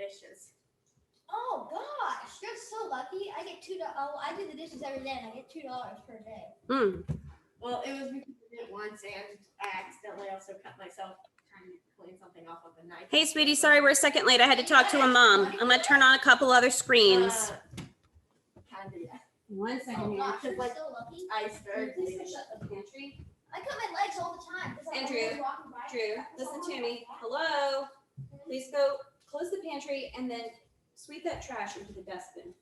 dishes. Oh gosh, you're so lucky. I get $2. Oh, I do the dishes every day, and I get $2 per day. Well, it was because I did it once, and I accidentally also cut myself trying to clean something off with a knife. Hey, sweetie, sorry we're a second late. I had to talk to a mom. I'm gonna turn on a couple other screens. Kinda, yeah. 1 second Oh here. gosh, you're like- so lucky. I started Please cleaning. shut the pantry. I cut my legs all the time. 'cause I'm Andrew, always walking by. Drew, listen to me. Hello. Please go close the pantry and then sweep that trash into the dustbin.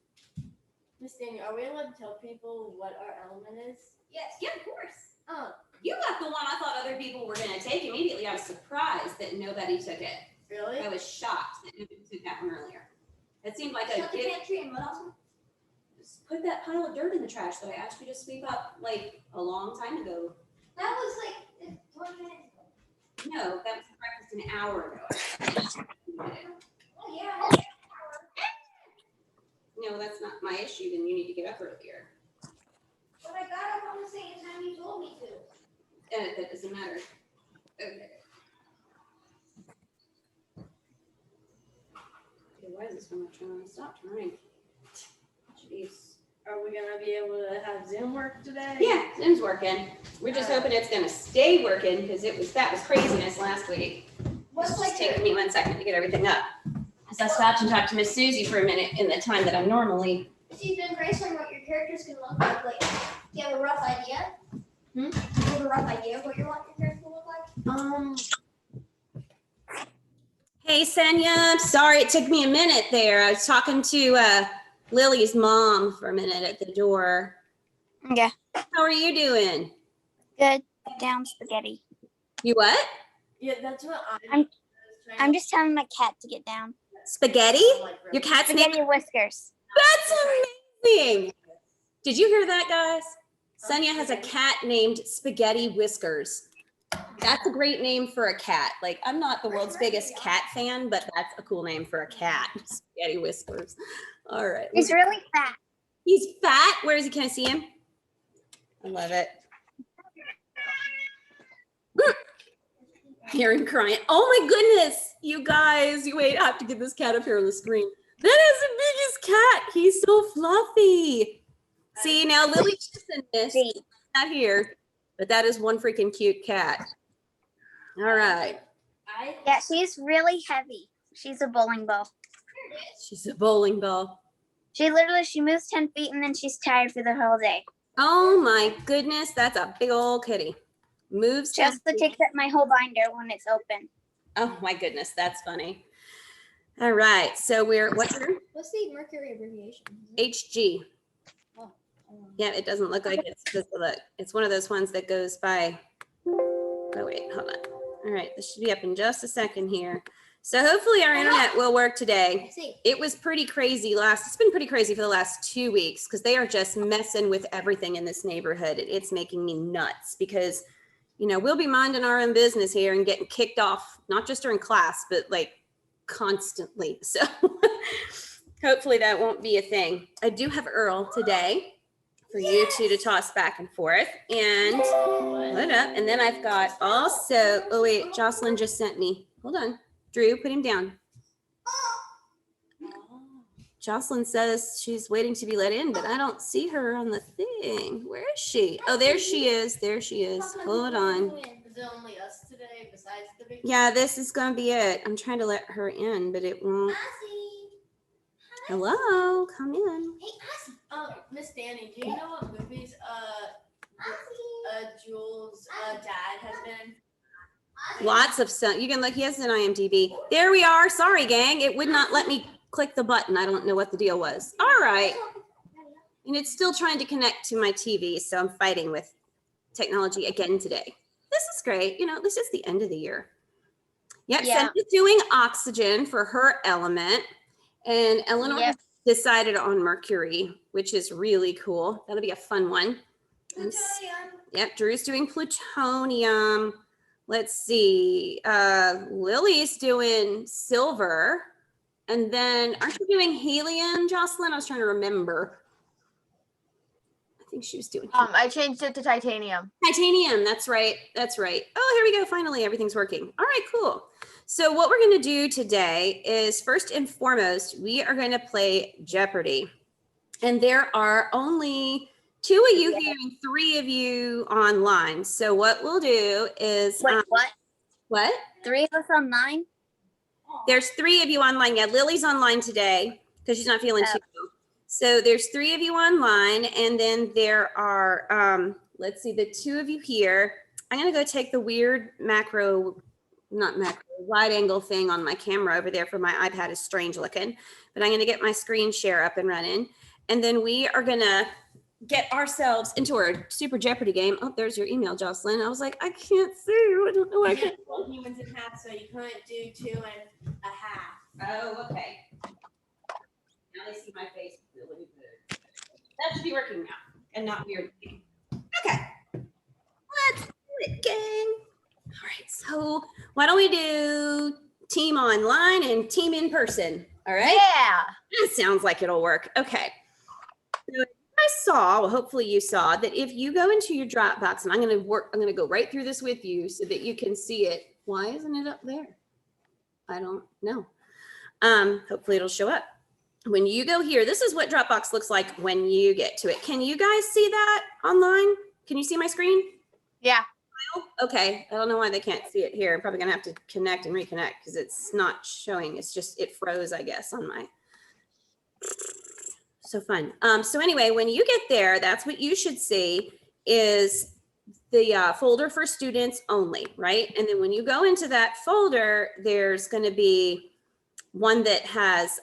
Miss Daniel, are we allowed to tell people what our element is? Yes. Yeah, of course. Oh, You got the one I thought other people were gonna take immediately. I was surprised that nobody took it. really? I was shocked that nobody took that one earlier. It seemed like Shut the a pantry and what else? just put that pile of dirt in the trash that I asked you to sweep up like a long time ago. That was like 20 minutes ago. No, that was breakfast an hour ago. Oh yeah. No, that's not my issue. Then you need to get up earlier. But I got up on the same time you told me to. That doesn't matter. Okay. Okay, why is this one not turning? Stop turning. Jeez. Are we gonna be able to have Zoom work today? Yeah, Zoom's working. We're just hoping it's gonna stay working because that was craziness last week. What's It's like just taking me 1 second to get everything up. So I stopped and talked to Miss Susie for a minute in the time that I'm normally. So you've been brainstorming what your characters can look like. Like, do you have a rough idea? Do you have a rough idea of what you want your character to look like? Hey, Senya. I'm sorry it took me a minute there. I was talking to Lily's mom for a minute at the door. Yeah, How are you doing? good. Down spaghetti. You what? Yeah, that's what I'm just telling my cat to get down. Spaghetti? Your cat's name? Spaghetti whiskers. That's amazing. Did you hear that, guys? Senya has a cat named Spaghetti Whiskers. That's a great name for a cat. Like, I'm not the world's biggest cat fan, but that's a cool name for a cat. Spaghetti Whiskers. All right. He's really fat. He's fat. Where is he? Can I see him? I love it. Hearing crying. Oh my goodness, you guys. You wait, I have to get this cat up here on the screen. That is the biggest cat. He's so fluffy. See, now Lily's just in this. See. Not here, but that is one freaking cute cat. All right. Yeah, she's really heavy. She's a bowling ball. She's a bowling ball. She moves 10 feet and then she's tired for the whole day. Oh my goodness, that's a big old kitty. Moves She also takes up my whole binder when it's open. Oh my goodness, that's funny. All right, so what's your What's the Mercury abbreviation? HG? Oh. Yeah, it doesn't look like it's one of those ones that goes by. Oh wait, hold on. All right, this should be up in just a second here. So hopefully our internet will work today. I see. It was pretty crazy it's been pretty crazy for the last 2 weeks because they are just messing with everything in this neighborhood. It's making me nuts because, we'll be minding our own business here and getting kicked off, not just during class, but like constantly. So hopefully that won't be a thing. I do have Earl today for you two to toss back and forth. And hold up. And then I've got also, oh wait, Jocelyn just sent me. Hold on. Drew, put him down. Jocelyn says she's waiting to be let in, but I don't see her on the thing. Where is she? Oh, there she is. There she is. Hold on. Is it only us today besides the big? Yeah, this is going to be it. I'm trying to let her in, but it won't. Ozzy. Hello, come in. Hey, Ozzy. Miss Danny, do you know what movies Jules' dad has been in? Lots of stuff. You can look. He has an IMDb. There we are. Sorry, gang. It would not let me click the button. I don't know what the deal was. All right. And it's still trying to connect to my TV, so I'm fighting with technology again today. This is great. This is the end of the year. Yep. Yeah. Seth is doing oxygen for her element, and Eleanor Yep. decided on mercury, which is really cool. That'll be a fun one. Yep. Drew's doing plutonium. Let's see. Lily's doing silver. And then aren't you doing helium, Jocelyn? I was trying to remember. I think she was doing I changed it to titanium. titanium. That's right. That's right. Oh, here we go. Finally, everything's working. All right, cool. So what we're going to do today is first and foremost, we are going to play Jeopardy. And there are only 2 of you here and 3 of you online. So what we'll do is Wait, what? what? 3 of us online? There's 3 of you online. Yeah, Lily's online today because she's not feeling too well. So there's 3 of you online, and then there are let's see, the 2 of you here. I'm gonna go take the weird wide angle thing on my camera over there for my iPad is strange looking, but I'm gonna get my screen share up and running. And then we are gonna get ourselves into our Super Jeopardy game. Oh, there's your email, Jocelyn. I was like, I can't see you. I don't know why I can't. Well, humans in half, so you couldn't do 2 and a half. Oh, okay. Now they see my face really good. That should be working now and not weird. Okay. Let's do it, gang. All right. So why don't we do team online and team in person? All right. Yeah. That sounds like it'll work. Okay. So I saw, well, hopefully you saw that if you go into your Dropbox, and I'm going to go right through this with you so that you can see it. Why isn't it up there? I don't know. Hopefully it'll show up. When you go here, this is what Dropbox looks like when you get to it. Can you guys see that online? Can you see my screen? Yeah. Okay. I don't know why they can't see it here. I'm probably going to have to connect and reconnect because it's not showing. It's just, it froze, I guess, on my. So fun. So anyway, when you get there, that's what you should see is the folder for students only, right? And then when you go into that folder, there's going to be one that has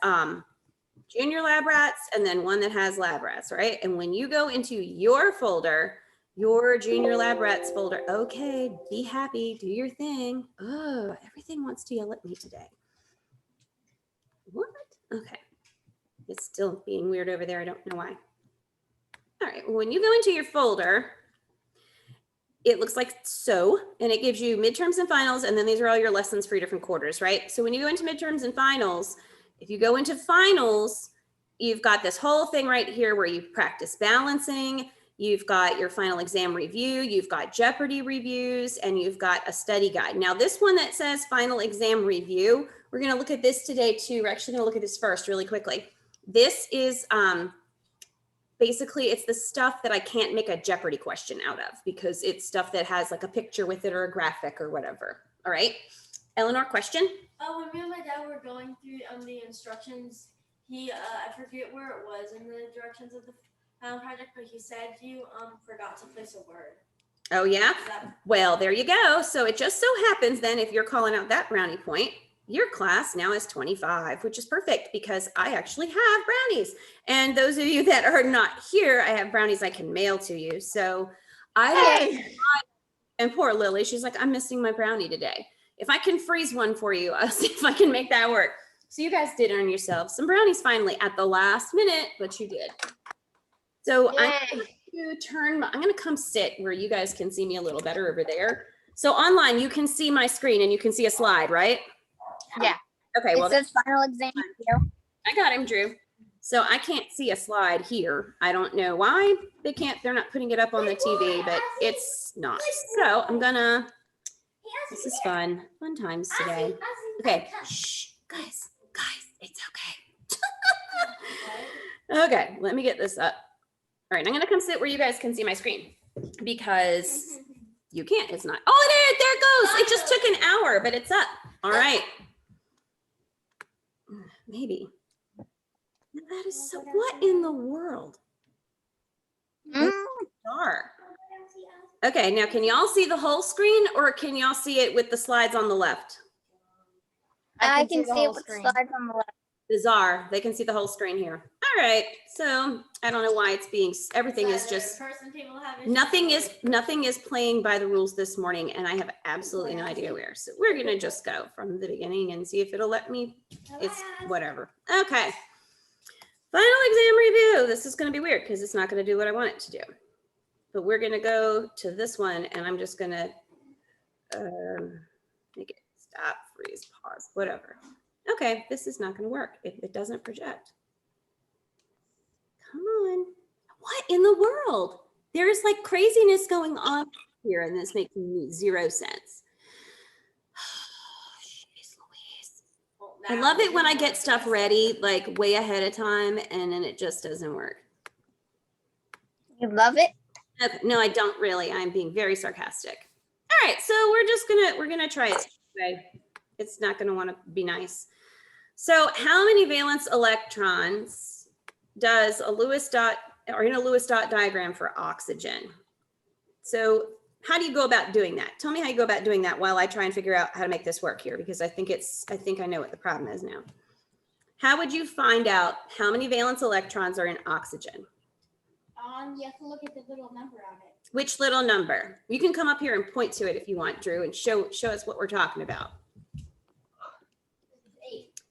junior lab rats and then one that has lab rats, right? And when you go into your folder, your junior lab rats folder, okay, be happy, do your thing. Oh, everything wants to yell at me today. What? Okay. It's still being weird over there. I don't know why. All right, when you go into your folder, it looks like so, and it gives you midterms and finals, and then these are all your lessons for your different quarters, right? So when you go into midterms and finals, if you go into finals, you've got this whole thing right here where you practice balancing, you've got your final exam review, you've got Jeopardy reviews, and you've got a study guide. Now this one that says final exam review, we're gonna look at this today too. We're actually gonna look at this first really quickly. This is basically it's the stuff that I can't make a Jeopardy question out of because it's stuff that has like a picture with it or a graphic or whatever. All right. Eleanor, question? Oh, when me and my dad were going through the instructions, he I forget where it was in the directions of the project, but he said you forgot to place a word. Oh yeah. Is that- Well, there you go. So it just so happens then if you're calling out that brownie point, your class now is 25, which is perfect because I actually have brownies. And those of you that are not here, I have brownies I can mail to you. So and poor Lily, she's like, I'm missing my brownie today. If I can freeze one for you, I'll see if I can make that work. So you guys did earn yourselves some brownies finally at the last minute, but you did. So I'm going to come sit where you guys can see me a little better over there. So online, you can see my screen and you can see a slide, right? Yeah. Okay, well, It says final exam review. I got him, Drew. So I can't see a slide here. I don't know why they're not putting it up on the TV, but it's not. So I'm gonna, this is fun times today. Okay, shh, guys, it's okay. Okay, let me get this up. All right, I'm gonna come sit where you guys can see my screen because you can't, it's not. Oh, there it goes. It just took an hour, but it's up. All right. Maybe. That is so, what in the world? Bizarre. Okay, now can y'all see the whole screen or can y'all see it with the slides on the left? I can see it with the slides on the left. Bizarre. They can see the whole screen here. All right. So I don't know why it's being, everything is just, nothing is playing by the rules this morning and I have absolutely no idea where. So we're going to just go from the beginning and see if it'll let me. It's whatever. Okay. Final exam review. This is going to be weird because it's not going to do what I want it to do. But we're going to go to this one and I'm just going to make it stop, freeze, pause, whatever. Okay, this is not going to work if it doesn't project. Come on. What in the world? There's like craziness going on here and this makes zero sense. Jeez I now. love it when I get Like, stuff ready, like way ahead of time, and then it just doesn't work. You love it? Okay, no, I don't really. I'm being very sarcastic. All right, so we're gonna try it today. It's not gonna want to be nice. So, how many valence electrons does a Lewis dot or in a Lewis dot diagram for oxygen? So, how do you go about doing that? Tell me how you go about doing that while I try and figure out how to make this work here, because I think I know what the problem is now. How would you find out how many valence electrons are in oxygen? You have to look at the little number on it. Which little number? You can come up here and point to it if you want, Drew, and show us what we're talking about. 8.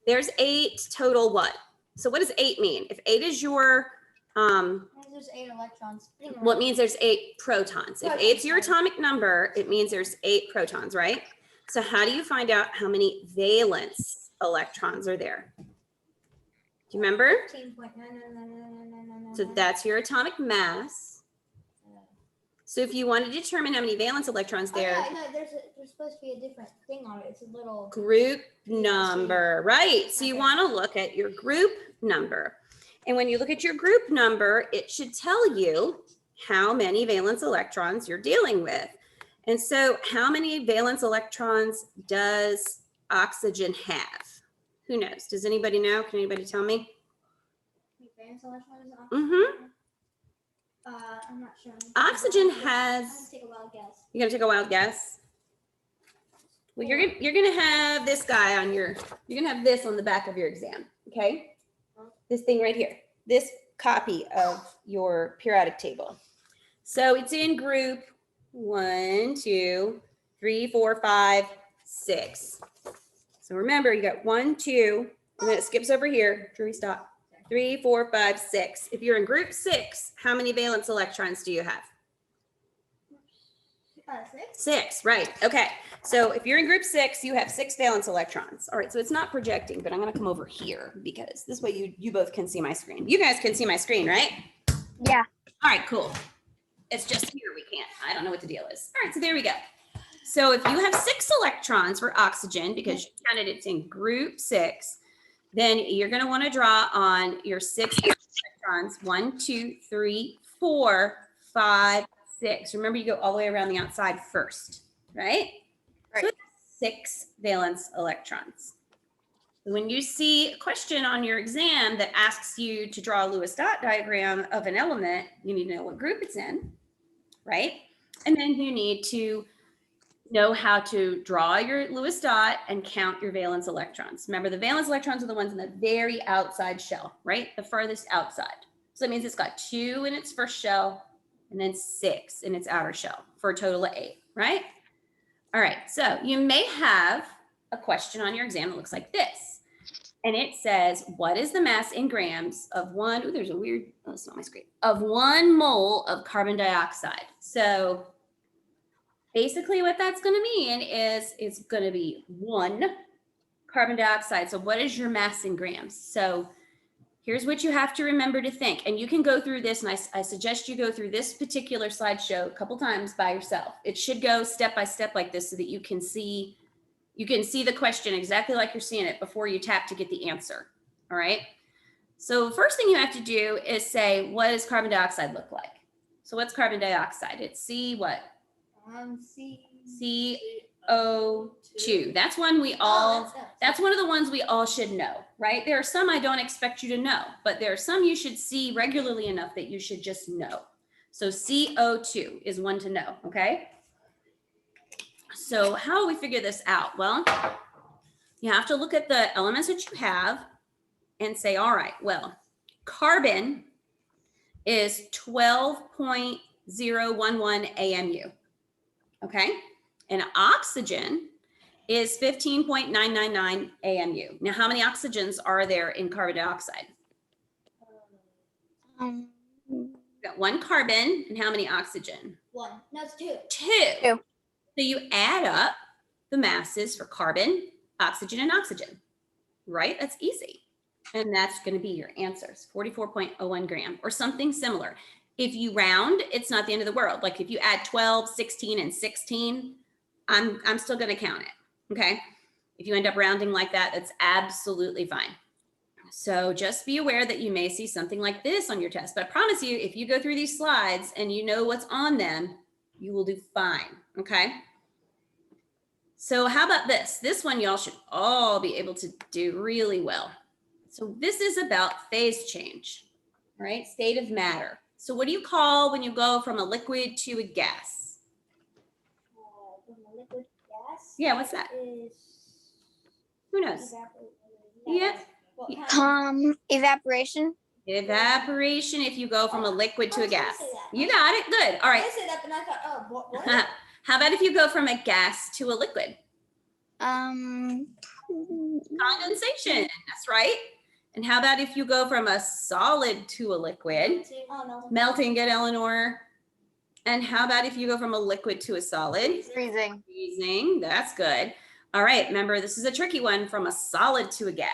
There's 8 total what? So what does 8 mean? If 8 is your, There's 8 electrons. well, it means there's 8 protons. If 8's your atomic number, it means there's 8 protons, right? So how do you find out how many valence electrons are there? Do you remember? 15.9999999. So that's your atomic mass. So if you want to determine how many valence electrons there, Oh, yeah, no, there's supposed to be a different thing on it. It's a little. group number, right? So you Okay. want to look at your group number. And when you look at your group number, it should tell you how many valence electrons you're dealing with. And so how many valence electrons does oxygen have? Who knows? Does anybody know? Can anybody tell me? Mm-hmm. I'm not sure. Oxygen I'm has, gonna take a wild guess. you're gonna take a wild guess? Well, you're gonna have this guy on you're gonna have this on the back of your exam, okay? This thing right here, this copy of your periodic table. So it's in group 1, 2, 3, 4, 5, 6. So remember, you got 1, 2, and then it skips over here. Drew, stop. 3, 4, 5, 6. If you're in group 6, how many valence electrons do you have? 6. 6, right. Okay. So if you're in group 6, you have 6 valence electrons. All right. So it's not projecting, but I'm going to come over here because this way you both can see my screen. You guys can see my screen, right? Yeah. All right, cool. It's just here we can't. I don't know what the deal is. All right. So there we go. So if you have 6 electrons for oxygen, because you counted it's in group 6, then you're going to want to draw on your 6 electrons. 1, 2, 3, 4, 5, 6. Remember, you go all the way around the outside first, right? Right. So it's 6 valence electrons. When you see a question on your exam that asks you to draw a Lewis dot diagram of an element, you need to know what group it's in, right? And then you need to know how to draw your Lewis dot and count your valence electrons. Remember, the valence electrons are the ones in the very outside shell, right? The furthest outside. So that means it's got 2 in its first shell and then 6 in its outer shell for a total of 8, right? All right, so you may have a question on your exam that looks like this. And it says, what is the mass in grams of one, oh, there's a weird, oh, it's not my screen, of 1 mole of carbon dioxide. So basically what that's going to mean is it's going to be 1 carbon dioxide. So what is your mass in grams? So here's what you have to remember to think. And you can go through this, and I suggest you go through this particular slideshow a couple times by yourself. It should go step by step like this so that you can see the question exactly like you're seeing it before you tap to get the answer. All right. So first thing you have to do is say, what does carbon dioxide look like? So what's carbon dioxide? It's C what? CO2. That's one we all, that's one of the ones we all should know, right? There are some I don't expect you to know, but there are some you should see regularly enough that you should just know. So CO2 is one to know, okay? So how do we figure this out? Well, you have to look at the elements that you have and say, all right, well, carbon is 12.011 AMU, okay? And oxygen is 15.999 AMU. Now, how many oxygens are there in carbon dioxide? We've got 1 carbon, and how many oxygen? 1. No, it's 2. 2. So you add up the masses for carbon, oxygen, and oxygen, right? That's easy. And that's going to be your answers, 44.01 gram or something similar. If you round, it's not the end of the world. Like if you add 12, 16, and 16, I'm still going to count it, okay? If you end up rounding like that, that's absolutely fine. So just be aware that you may see something like this on your test, but I promise you, if you go through these slides and you know what's on them, you will do fine, okay? So how about this? This one y'all should all be able to do really well. So this is about phase change, right? State of matter. So what do you call when you go from a liquid to a gas? From a liquid gas. Yeah, what's that? Is Who knows? evaporated. Yeah. What kind? Evaporation. Evaporation if you go from a liquid to I a was gonna gas. say that. You got it, good. All right. I said that, but I thought, oh, what? How about if you go from a gas to a liquid? Condensation, that's right. And how about if you go from a solid to a liquid? Oh, no. Melting, good, Eleanor. And how about if you go from a liquid to a solid? Freezing. Freezing, that's good. All right, remember, this is a tricky one, from a solid to a gas.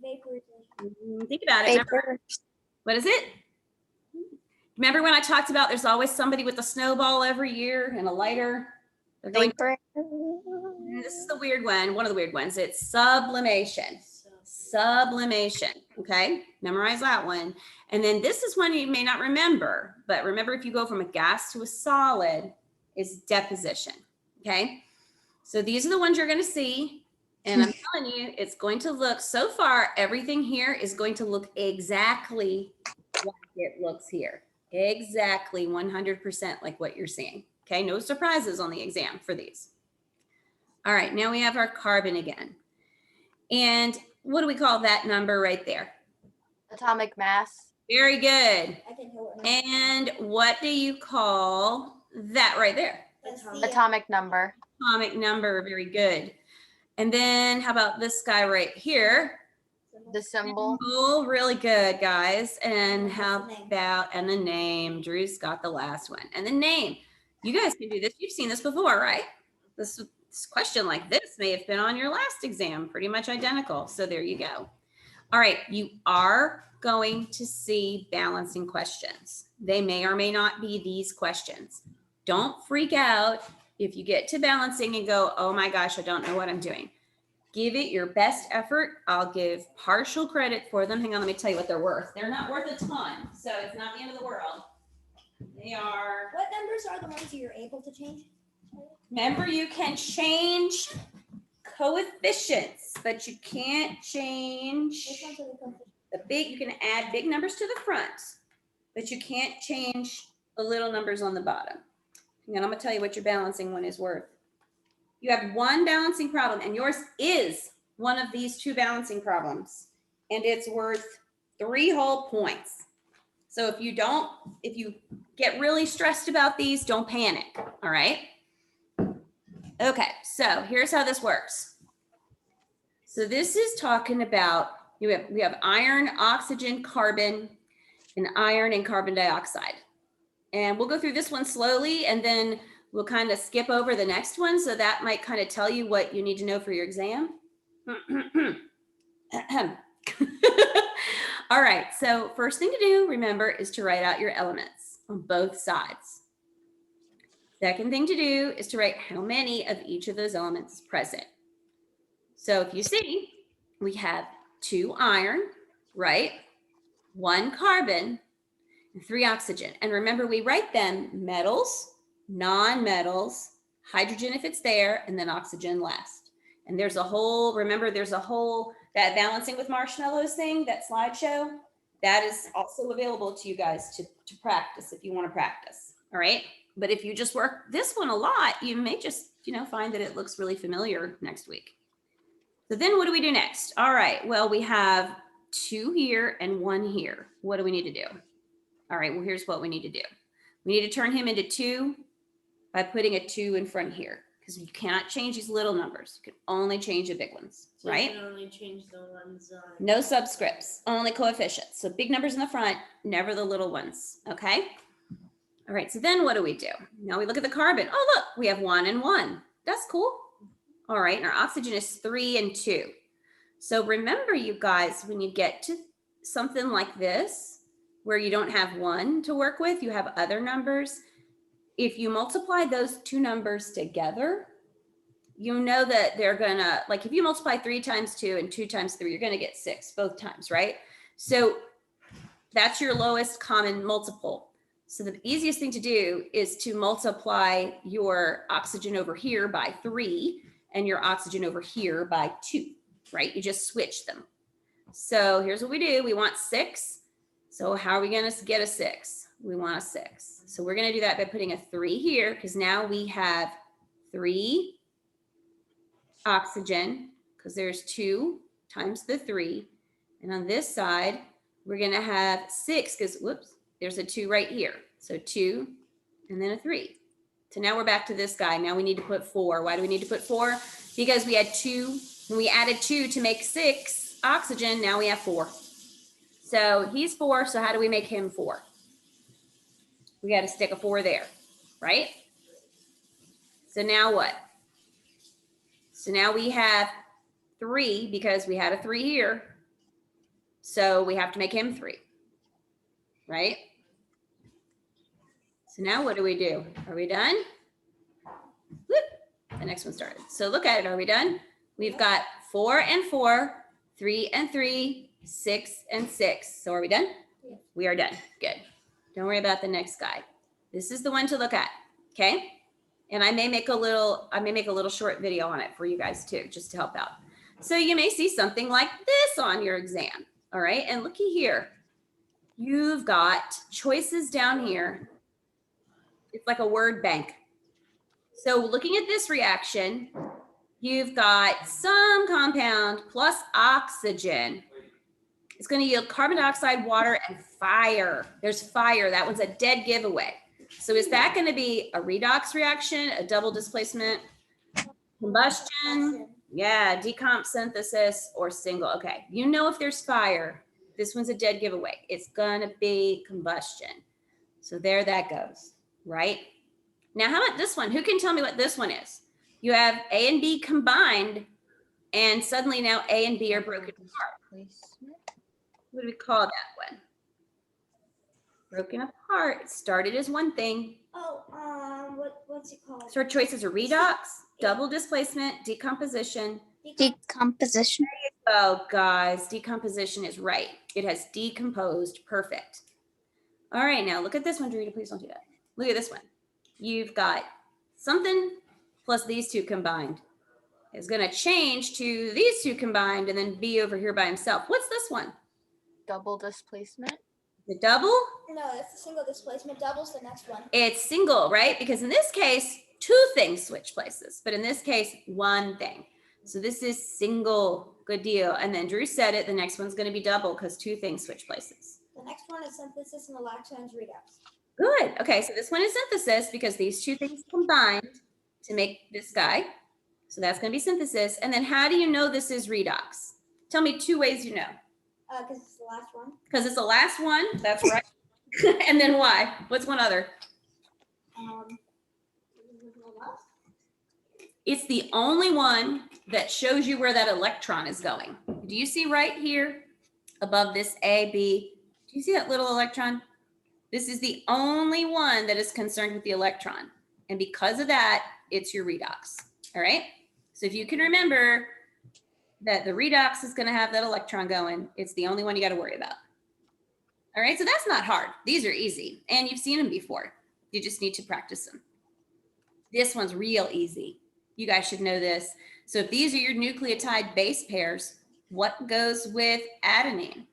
Vaporization. Think about it. Remember, Vapor. what is it? Remember when I talked about there's always somebody with a snowball every year and a lighter? They're going, Vapor. this is the weird one, one of the weird ones. It's sublimation. Sublimation, okay? Memorize that one. And then this is one you may not remember, but remember if you go from a gas to a solid, is deposition, okay? So these are the ones you're gonna see. And I'm telling you, it's going to look, so far, everything here is going to look exactly like it looks here. Exactly 100% like what you're seeing. Okay, no surprises on the exam for these. All right, now we have our carbon again. And what do we call that number right there? Atomic mass. Very good. I can hear it. And what do you call that right there? That's Atomic number. Atomic number, very good. And then how about this guy right here? The symbol. Oh, really good, guys. And how What's the name? about, and the name? Drew's got the last one. And the name. You guys can do this. You've seen this before, right? This question like this may have been on your last exam, pretty much identical. So there you go. All right, you are going to see balancing questions. They may or may not be these questions. Don't freak out if you get to balancing and go, oh my gosh, I don't know what I'm doing. Give it your best effort. I'll give partial credit for them. Hang on, let me tell you what they're worth. They're not worth a ton, so it's not the end of the world. They are, What numbers are the ones you're able to change? remember you can change coefficients, but you can't change Which ones are the coefficients? the big, you can add big numbers to the front, but you can't change the little numbers on the bottom. Hang on, I'm gonna tell you what your balancing one is worth. You have one balancing problem, and yours is one of these two balancing problems, and it's worth 3 whole points. So if you get really stressed about these, don't panic, all right? Okay, so here's how this works. So this is talking about, we have iron, oxygen, carbon, and iron and carbon dioxide. And we'll go through this one slowly, and then we'll kind of skip over the next one. So that might kind of tell you what you need to know for your exam. All right, so first thing to do, remember, is to write out your elements on both sides. Second thing to do is to write how many of each of those elements is present. So if you see, we have 2 iron, right? 1 carbon, and 3 oxygen. And remember, we write them metals, non-metals, hydrogen if it's there, and then oxygen last. And there's a whole, remember, there's a whole, that balancing with marshmallows thing, that slideshow, that is also available to you guys to practice if you want to practice, all right? But if you just work this one a lot, you may just, find that it looks really familiar next week. So then what do we do next? All right, well, we have 2 here and 1 here. What do we need to do? All right, well, here's what we need to do. We need to turn him into 2 by putting a 2 in front here, because you cannot change these little numbers. You can only change the big ones, So right? You can only change the ones on. No subscripts, only coefficients. So big numbers in the front, never the little ones, okay? All right, so then what do we do? Now we look at the carbon. Oh, look, we have 1 and 1. That's cool. All right, and our oxygen is 3 and 2. So remember, you guys, when you get to something like this, where you don't have 1 to work with, you have other numbers. If you multiply those 2 numbers together, you know that they're gonna, like if you multiply 3 times 2 and 2 times 3, you're gonna get 6 both times, right? So that's your lowest common multiple. So the easiest thing to do is to multiply your oxygen over here by 3 and your oxygen over here by 2, right? You just switch them. So here's what we do. We want 6. So how are we going to get a 6? We want a 6. So we're going to do that by putting a 3 here because now we have 3 oxygen because there's 2 times the 3. And on this side, we're going to have 6 because, whoops, there's a 2 right here. So 2 and then a 3. So now we're back to this guy. Now we need to put 4. Why do we need to put 4? Because we had 2, when we added 2 to make 6 oxygen, now we have 4. So he's 4, so how do we make him 4? We got to stick a 4 there, right? So now what? So now we have 3 because we had a 3 here. So we have to make him 3, right? So now what do we do? Are we done? Whoop, the next one started. So look at it, are we done? We've got 4 and 4, 3 and 3, 6 and 6. So are we done? Yeah. We are done, good. Don't worry about the next guy. This is the one to look at, okay? And I may make a little short video on it for you guys too, just to help out. So you may see something like this on your exam, all right? And looky here, you've got choices down here. It's like a word bank. So looking at this reaction, you've got some compound plus oxygen. It's going to yield carbon dioxide, water, and fire. There's fire. That one's a dead giveaway. So is that going to be a redox reaction, a double displacement, combustion? Yeah, decomp, synthesis, or single. Okay, you know if there's fire, this one's a dead giveaway. It's going to be combustion. So there that goes, right? Now, how about this one? Who can tell me what this one is? You have A and B combined, and suddenly now A and B are broken apart. What do we call that one? Broken apart. It started as one thing. Oh, what's it called? So our choices are redox, double displacement, decomposition. Decomposition. Oh, guys, decomposition is right. It has decomposed. Perfect. All right, now look at this one, Dorita. Please don't do that. Look at this one. You've got something plus these two combined. It's going to change to these two combined and then B over here by himself. What's this one? Double displacement. The double? No, that's the single displacement. Double's the next one. It's single, right? Because in this case, 2 things switch places, but in this case, 1 thing. So this is single. Good deal. And then Drew said it. The next one's going to be double because 2 things switch places. The next one is synthesis and the last one's redox. Good. Okay, so this one is synthesis because these 2 things combined to make this guy. So that's going to be synthesis. And then how do you know this is redox? Tell me 2 ways you know. Because it's the last one. Because it's the last one. That's right. And then why? What's one other? It's the only one that shows you where that electron is going. Do you see right here above this A, B? Do you see that little electron? This is the only one that is concerned with the electron. And because of that, it's your redox. All right. So if you can remember that the redox is going to have that electron going, it's the only one you got to worry about. All right. So that's not hard. These are easy. And you've seen them before. You just need to practice them. This one's real easy. You guys should know this. So if these are your nucleotide base pairs, what goes with adenine?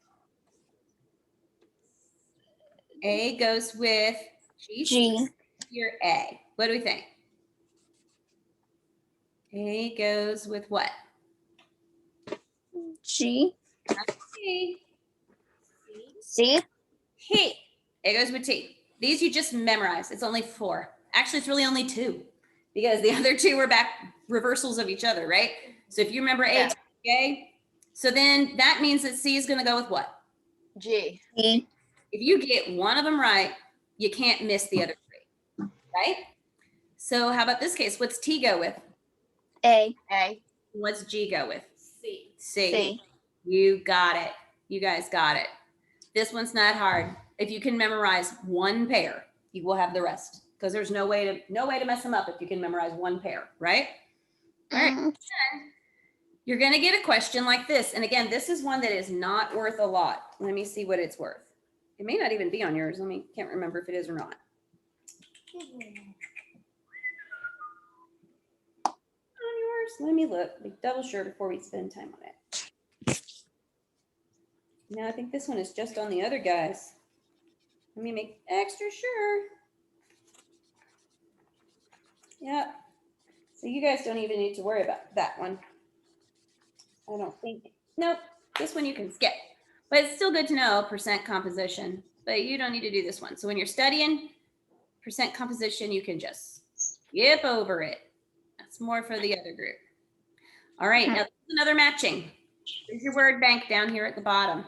A goes with G. G. Your A. What do we think? A goes with what? G. T. C. T. It goes with T. These you just memorize. It's only 4. Actually, it's really only 2 because the other 2 were back reversals of each other, right? So if you remember A, Yeah. T, A, so then that means that C is going to go with what? G. E. If you get one of them right, you can't miss the other 3, right? So how about this case? What's T go with? A. A. What's G go with? C. C. C. You got it. You guys got it. This one's not hard. If you can memorize 1 pair, you will have the rest because there's no way to mess them up if you can memorize 1 pair, right? All right. Mm, You're going to get a question like this. And again, this is one that is not worth a lot. Let me see what it's worth. It may not even be on yours. Can't remember if it is or not. On yours. Let me look. Be double sure before we spend time on it. No, I think this one is just on the other guys. Let me make extra sure. Yeah. So you guys don't even need to worry about that one. I don't think. Nope. This one you can skip. But it's still good to know percent composition. But you don't need to do this one. So when you're studying percent composition, you can just skip over it. That's more for the other group. All right. Now, this is another matching. There's your word bank down here at the bottom.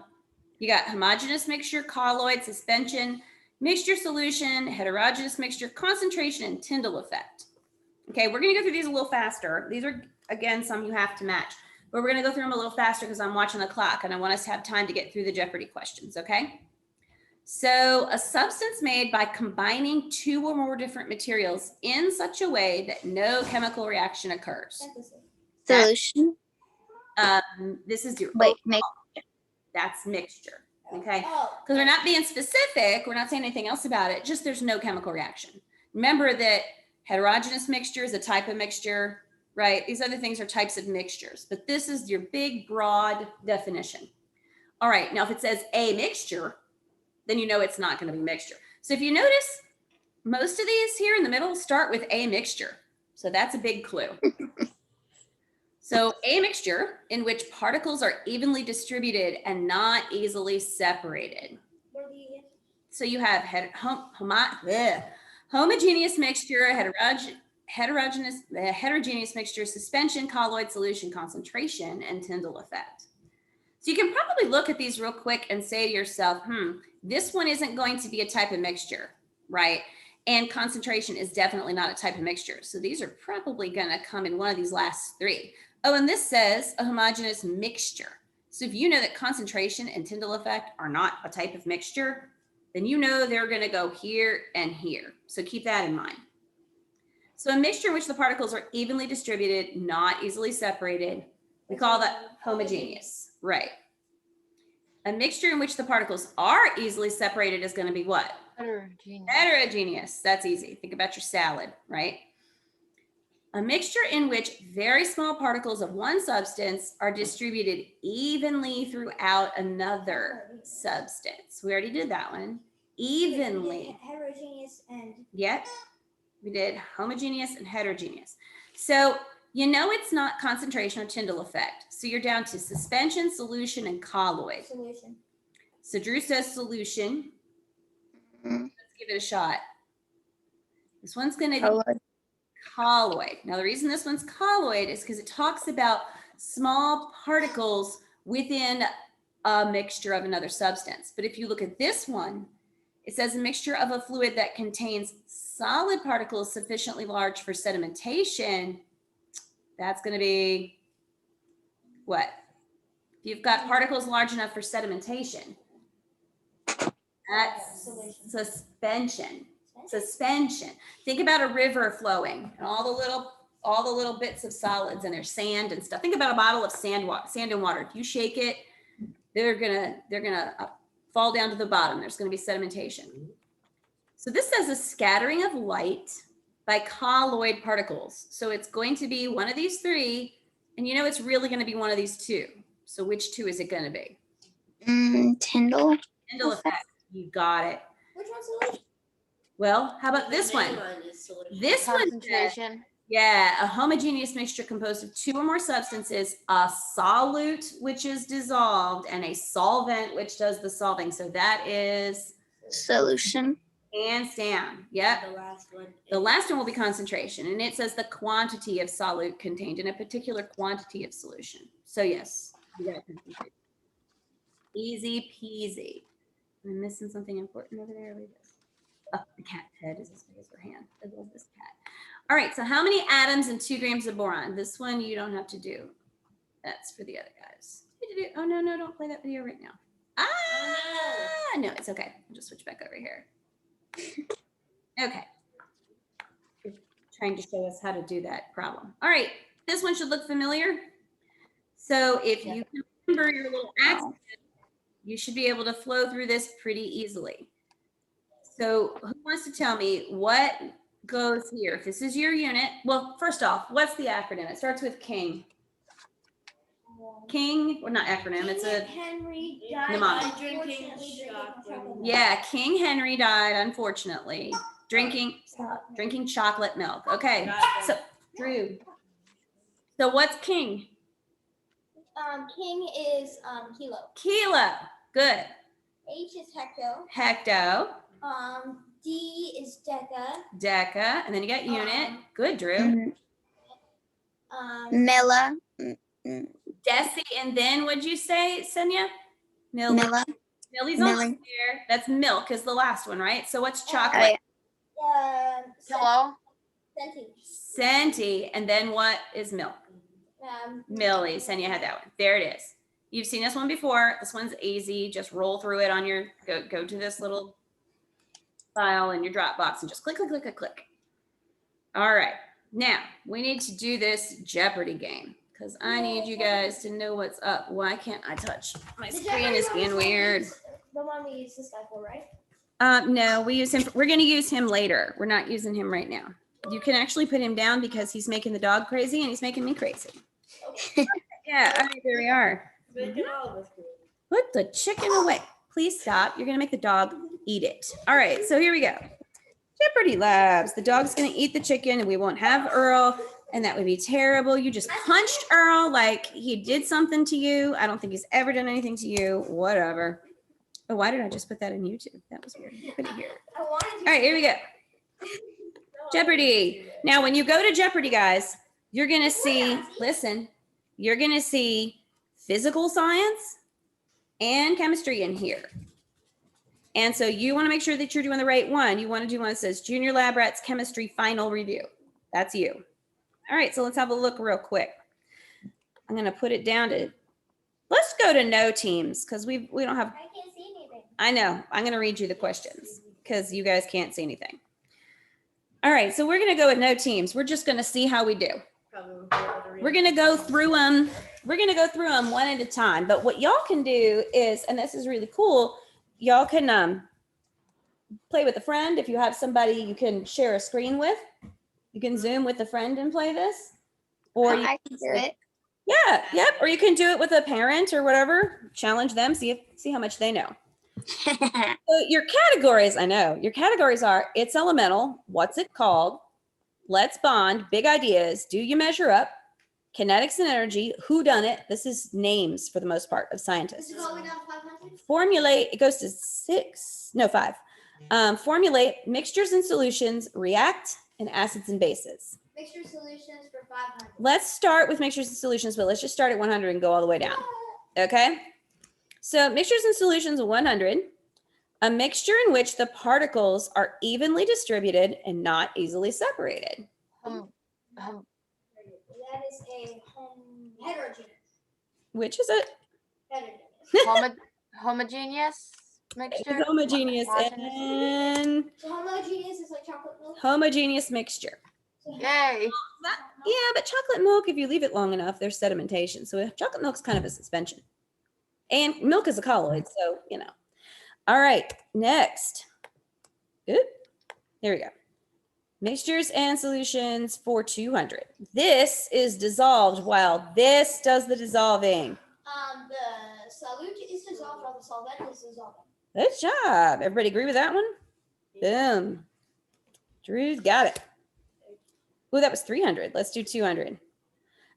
You got homogeneous mixture, colloid, suspension, mixture solution, heterogeneous mixture, concentration, and Tyndall effect. Okay, we're going to go through these a little faster. These are, again, some you have to match. But we're going to go through them a little faster because I'm watching the clock and I want us to have time to get through the Jeopardy questions, okay? So a substance made by combining two or more different materials in such a way that no chemical reaction occurs. Solution. This is your Wait, make that's mixture, okay? Oh. Because we're not being specific, we're not saying anything else about it, just there's no chemical reaction. Remember that heterogeneous mixture is a type of mixture, right? These other things are types of mixtures, but this is your big, broad definition. All right, now if it says a mixture, then you know it's not going to be mixture. So if you notice, most of these here in the middle start with a mixture. So that's a big clue. So a mixture in which particles are evenly distributed and not easily separated. So you have homogeneous mixture, heterogeneous mixture, suspension, colloid, solution, concentration, and Tyndall effect. So you can probably look at these real quick and say to yourself, this one isn't going to be a type of mixture, right? And concentration is definitely not a type of mixture. So these are probably going to come in one of these last three. Oh, and this says a homogeneous mixture. So if you know that concentration and Tyndall effect are not a type of mixture, then you know they're going to go here and here. So keep that in mind. So a mixture in which the particles are evenly distributed, not easily separated, we call that homogeneous, right? A mixture in which the particles are easily separated is going to be what? Heterogeneous. Heterogeneous. That's easy. Think about your salad, right? A mixture in which very small particles of one substance are distributed evenly throughout another substance. We already did that one. Evenly. Heterogeneous and. Yep. We did homogeneous and heterogeneous. So you know it's not concentration or Tyndall effect. So you're down to suspension, solution, and colloid. Solution. So Drew says solution. Mm. Let's give it a shot. This one's going to be colloid. colloid. Now, the reason this one's colloid is because it talks about small particles within a mixture of another substance. But if you look at this one, it says a mixture of a fluid that contains solid particles sufficiently large for sedimentation. That's going to be what? If you've got particles large enough for sedimentation, that's suspension. Suspension. Think about a river flowing and all the little bits of solids and there's sand and stuff. Think about a bottle of sand and water. If you shake it, they're gonna fall down to the bottom. There's gonna be sedimentation. So this says a scattering of light by colloid particles. So it's going to be one of these three, and you know it's really going to be one of these two. So which two is it going to be? Tyndall. Tyndall effect. You got it. Which one's solution? Well, how about this one? This one says, Concentration. yeah, a homogeneous mixture composed of two or more substances, a solute, which is dissolved, and a solvent, which does the solving. So that is Solution. hands down. Yep. The last one. The last one will be concentration, and it says the quantity of solute contained in a particular quantity of solution. So yes, you got concentration. Easy peasy. Am I missing something important over there? Oh, the cat's head is as big as her hand. I love this cat. All right, so how many atoms and 2 grams of boron? This one you don't have to do. That's for the other guys. Oh, no, don't play that video right now. No, it's okay. I'll just switch back over here. Okay. You're trying to show us how to do that problem. All right, This one should look familiar. So if you can remember your little axis, you should be able to flow through this pretty easily. So who wants to tell me what goes here? If this is your unit, well, first off, what's the acronym? It starts with King. King, well, not acronym, it's a, Henry mnemonic. Drinking chocolate. yeah, King Henry died, unfortunately, drinking chocolate milk. Okay, so Drew. So what's King? King is Kilo. Kilo, good. H is Hecto. Hecto, D is Deca. Deca, and then you got unit. Good, Drew. Mhm. Um, Milla. Desi, and then what'd you say, Senya? Millie. Milla. Millie's almost Millie. there. That's milk is the last one, right? So what's Oh, chocolate? yeah. Hello? Centi. Senti, and then what is milk? Millie, Senya had that one. There it is. You've seen this one before. This one's easy. Just roll through it on your, go to this little file in your Dropbox and just click, click, click, click, click. All right. Now, we need to do this Jeopardy game because I need you guys to know what's up. Why can't I touch? My screen is being weird. The one we use this guy for, right? No, we use him. We're going to use him later. We're not using him right now. You can actually put him down because he's making the dog crazy and he's making me crazy. Yeah, all right, there we are. Put the chicken away. Please stop. You're going to make the dog eat it. All right, so here we go. Jeopardy Labs. The dog's going to eat the chicken and we won't have Earl, and that would be terrible. You just punched Earl like he did something to you. I don't think he's ever done anything to you. Whatever. Oh, why did I just put that in YouTube? That was weird. Put it here. I wanted to. All right, here we go. Jeopardy. Now, when you go to Jeopardy, guys, you're going to see, listen, you're going to see physical science and chemistry in here. And so you want to make sure that you're doing the right one. You want to do one that says Junior Lab Rats Chemistry Final Review. That's you. All right, so let's have a look real quick. I'm going to put it down to, let's go to no teams because we don't have, I can't see anything. I know. I'm going to read you the questions because you guys can't see anything. All right, so we're going to go with no teams. We're just going to see how we do. We're going to go through them. We're going to go through them one at a time. But what y'all can do is, and this is really cool, y'all can play with a friend. If you have somebody you can share a screen with, you can Zoom with a friend and play this. Or you, I can do it. yeah, yep. Or you can do it with a parent or whatever. Challenge them, see how much they know. So your categories, I know, your categories are it's elemental, what's it called, let's bond, big ideas, do you measure up, kinetics and energy, who done it, this is names for the most part of scientists. This is all the way down to 500? Formulate, it goes to 5. Formulate mixtures and solutions, react, and acids and bases. Mixture solutions for 500. Let's start with mixtures and solutions, but let's just start at 100 and go all the way down. Okay? So mixtures and solutions 100, a mixture in which the particles are evenly distributed and not easily separated. That is a heterogeneous. Which is a Homogeneous mixture? homogeneous and So homogeneous is like chocolate milk. homogeneous mixture. Yay. Yeah, but chocolate milk, if you leave it long enough, there's sedimentation. So chocolate milk's kind of a suspension. And milk is a colloid, so, you know. All right, next. Good. Here we go. Mixtures and solutions for 200. This is dissolved while this does the dissolving. The solute is dissolved while the solvent is dissolving. Good job. Everybody agree with that one? Boom. Drew's got it. Oh, that was 300. Let's do 200.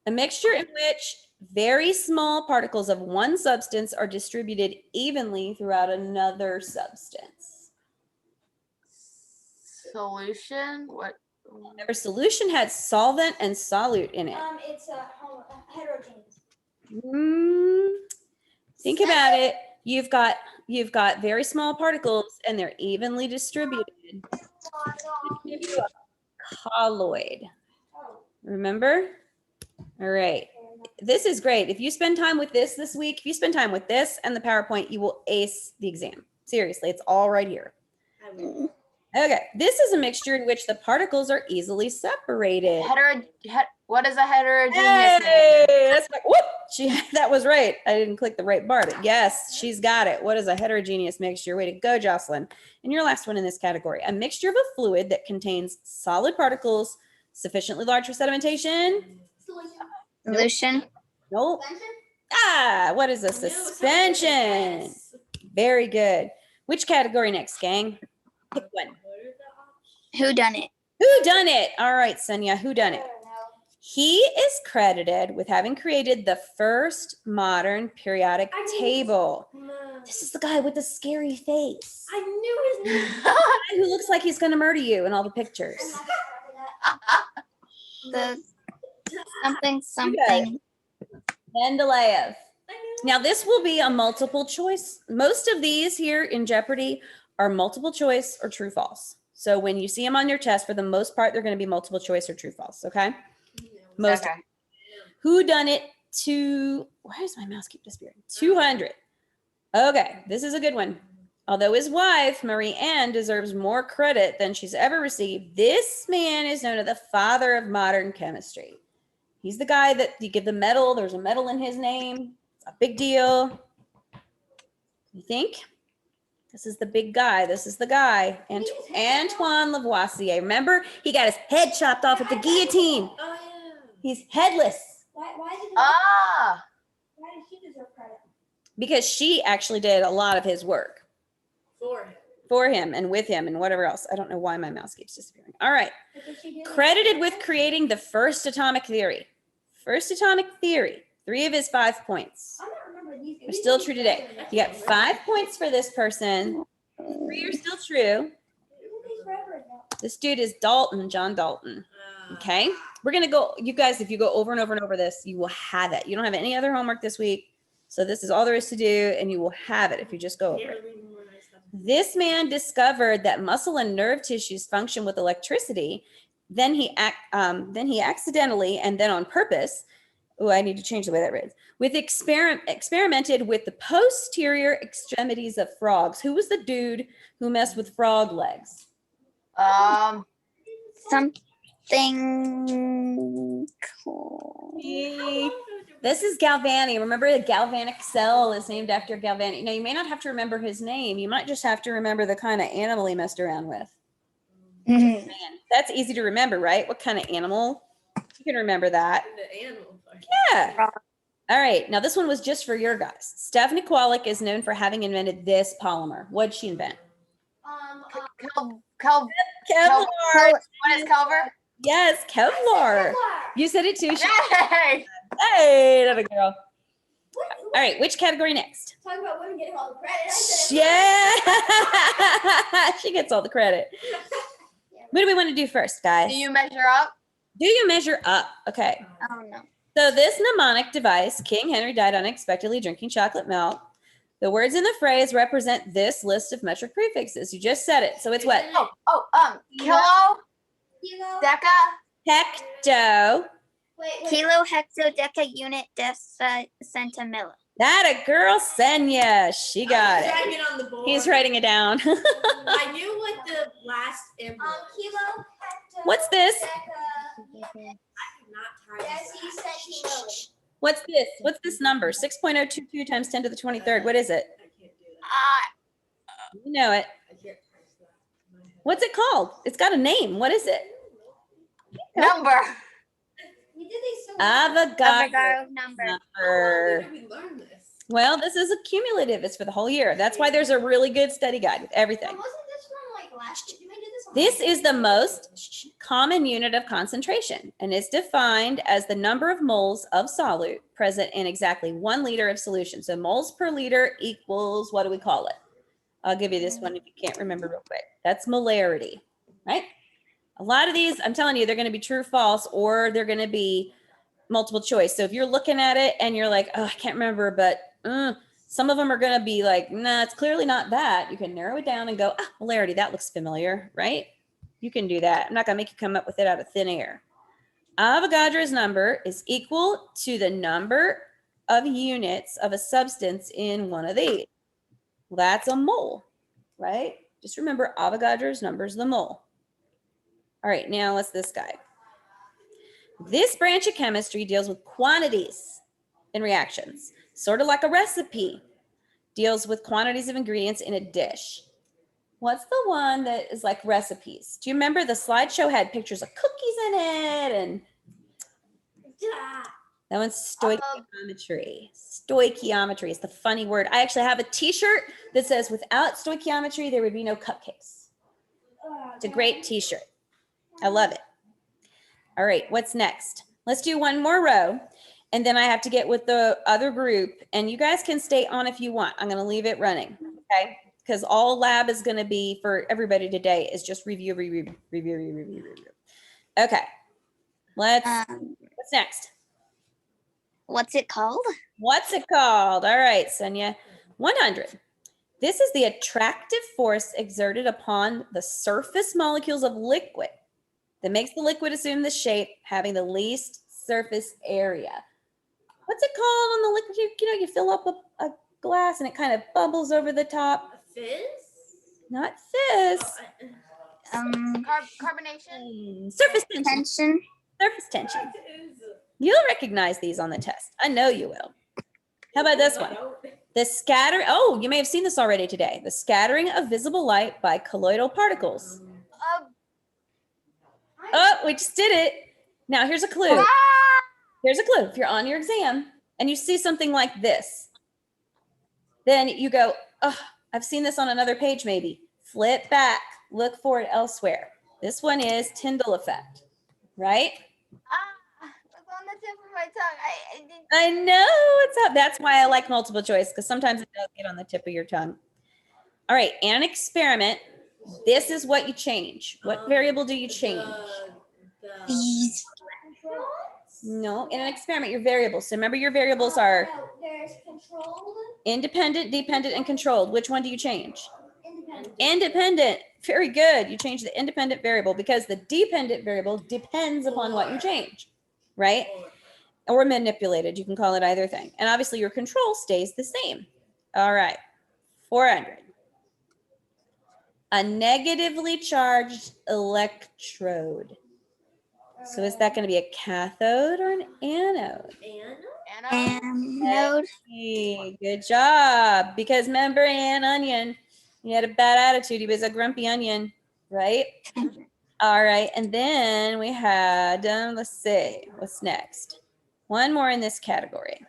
A mixture in which very small particles of one substance are distributed evenly throughout another substance. Solution? What? Remember, solution had solvent and solute in it. It's heterogeneous. Think about it. You've got very small particles and they're evenly distributed. Give you a colloid. Remember? All right. This is great. If you spend time with this week, if you spend time with this and the PowerPoint, you will ace the exam. Seriously, it's all right here. Okay, this is a mixture in which the particles are easily separated. What is a heterogeneous mixture? Hey, that's like, whoop, that was right. I didn't click the right bar. Yes, she's got it. What is a heterogeneous mixture? Way to go, Jocelyn. And your last one in this category, a mixture of a fluid that contains solid particles sufficiently large for sedimentation. Solution. Nope. Suspension? Ah, what is a suspension? Very good. Which category next, gang? Pick one. Who done it? Who done it? All right, Sonia, who done I it? don't know. He is credited with having created the first modern periodic I knew- table. No. This is the guy with the scary face. I knew his name. The guy who looks like he's going to murder you in all the pictures. I'm not gonna remember The something. Mendeleev. Now, this will be a multiple choice. Most of these here in Jeopardy are multiple choice or true false. So when you see them on your test, for the most part, they're going to be multiple choice or true false. Okay. Most. Okay. Who done it to, why does my mouse keep disappearing? 200. Okay, this is a good one. Although his wife, Marie Anne, deserves more credit than she's ever received, this man is known as the father of modern chemistry. He's the guy that you give the medal. There's a medal in his name. It's a big deal. You think? This is the big guy. This is the guy. Antoine Lavoisier. Remember, he got his head chopped off with the guillotine. Oh yeah. He's headless Why did Ah, why did she deserve credit? because she actually did a lot of his work For him. for him and with him and whatever else. I don't know why my mouse keeps disappearing. All right. Because she did Credited with creating the first atomic theory. First atomic theory. 3 of his 5 points I'm not remembering these. are still true today. You got 5 points for this person. 3 are still true. This dude is Dalton, John Dalton. Okay. We're going to go, you guys, if you go over and over and over this, you will have it. You don't have any other homework this week. So this is all there is to do, and you will have it if you just go over it. This man discovered that muscle and nerve tissues function with electricity. Then he accidentally, and then on purpose, oh, I need to change the way that reads, experimented with the posterior extremities of frogs. Who was the dude who messed with frog legs? Something cool. This is Galvani. Remember, the galvanic cell is named after Galvani. Now, you may not have to remember his name. You might just have to remember the kind of animal he messed around with. Man, that's easy to remember, right? What kind of animal? You can remember that. The animal. Yeah. All right. Now, this one was just for your guys. Stephanie Kwolek is known for having invented this polymer. What'd she invent? Kevlar. What is Kevlar? Yes, Kevlar. You said it too. Yay! Hey, that a girl. All right. Which category next? Talk about women getting all the credit. I said Yeah. She gets all the credit. What do we want to do first, guys? Do you measure up? Do you measure up? Okay. Oh no. So this mnemonic device, King Henry died unexpectedly drinking chocolate milk. The words in the phrase represent this list of metric prefixes. You just said it. So it's what? Kilo, Kilo. deca, Hecto. Wait. Kilo, hecto, deca, unit, centimilla. That a girl, Senya. She got it. Writing it on the board. He's writing it down. I knew what the last M was. Kilo. Hecto, What's this? Deca, I could not type Deci, What's this? What's this number? 6.022 times 10 to the 23rd. What is it? I can't do that. You know it. I can't type that. in my head. What's it called? It's got a name. What is it? number. You did these so Avogadro Avogadro number. number. How did we learn this? Well, this is a cumulative. It's for the whole year. That's why there's a really good study guide with everything. Wasn't this from like last year? Did we do this one? This is the most common unit of concentration and is defined as the number of moles of solute present in exactly 1 liter of solution. So moles per liter equals, what do we call it? I'll give you this one if you can't remember real quick. That's molarity, right? A lot of these, I'm telling you, they're going to be true, false, or they're going to be multiple choice. So if you're looking at it and you're like, oh, I can't remember, but some of them are going to be like, nah, it's clearly not that. You can narrow it down and go, molarity, that looks familiar, right? You can do that. I'm not going to make you come up with it out of thin air. Avogadro's number is equal to the number of units of a substance in one of these. Well, that's a mole, right? Just remember Avogadro's number is the mole. All right, now what's this guy? This branch of chemistry deals with quantities in reactions, sort of like a recipe, deals with quantities of ingredients in a dish. What's the one that is like recipes? Do you remember the slideshow had pictures of cookies in it? And that one's stoichiometry. Stoichiometry is the funny word. I actually have a t-shirt that says, without stoichiometry, there would be no cupcakes. It's a great t-shirt. I love it. All right, what's next? Let's do one more row. And then I have to get with the other group. And you guys can stay on if you want. I'm going to leave it running, okay? Because all lab is going to be for everybody today is just review. Okay, what's next? What's it called? What's it called? All right, Sonia. 100. This is the attractive force exerted upon the surface molecules of liquid that makes the liquid assume the shape having the least surface area. What's it called on the liquid? You know, you fill up a glass and it kind of bubbles over the top. Fizz? Not fizz. Carbonation. Surface tension. Tension. Surface tension. You'll recognize these on the test. I know you will. How about this one? The scatter. Oh, you may have seen this already today. The scattering of visible light by colloidal particles. Oh, we just did it. Now here's a clue. Here's a clue. If you're on your exam and you see something like this, then you go, oh, I've seen this on another page maybe. Flip back, look for it elsewhere. This one is Tyndall effect, right? It's on the tip of my tongue. I know it's up. That's why I like multiple choice, because sometimes it does get on the tip of your tongue. All right, and an experiment. This is what you change. What variable do you change? These. No, in an experiment, your variables. So remember your variables are No, there's controlled, independent, dependent, and controlled. Which one do you change? independent. Independent. Very good. You change the independent variable because the dependent variable depends upon what you change, right? Or manipulated. You can call it either thing. And obviously your control stays the same. All right. 400. A negatively charged electrode. So is that going to be a cathode or an anode? Anode. Hey, good job. Because remember Ann Onion, he had a bad attitude. He was a grumpy onion, right? All right. And then we had, let's see, what's next? One more in this category.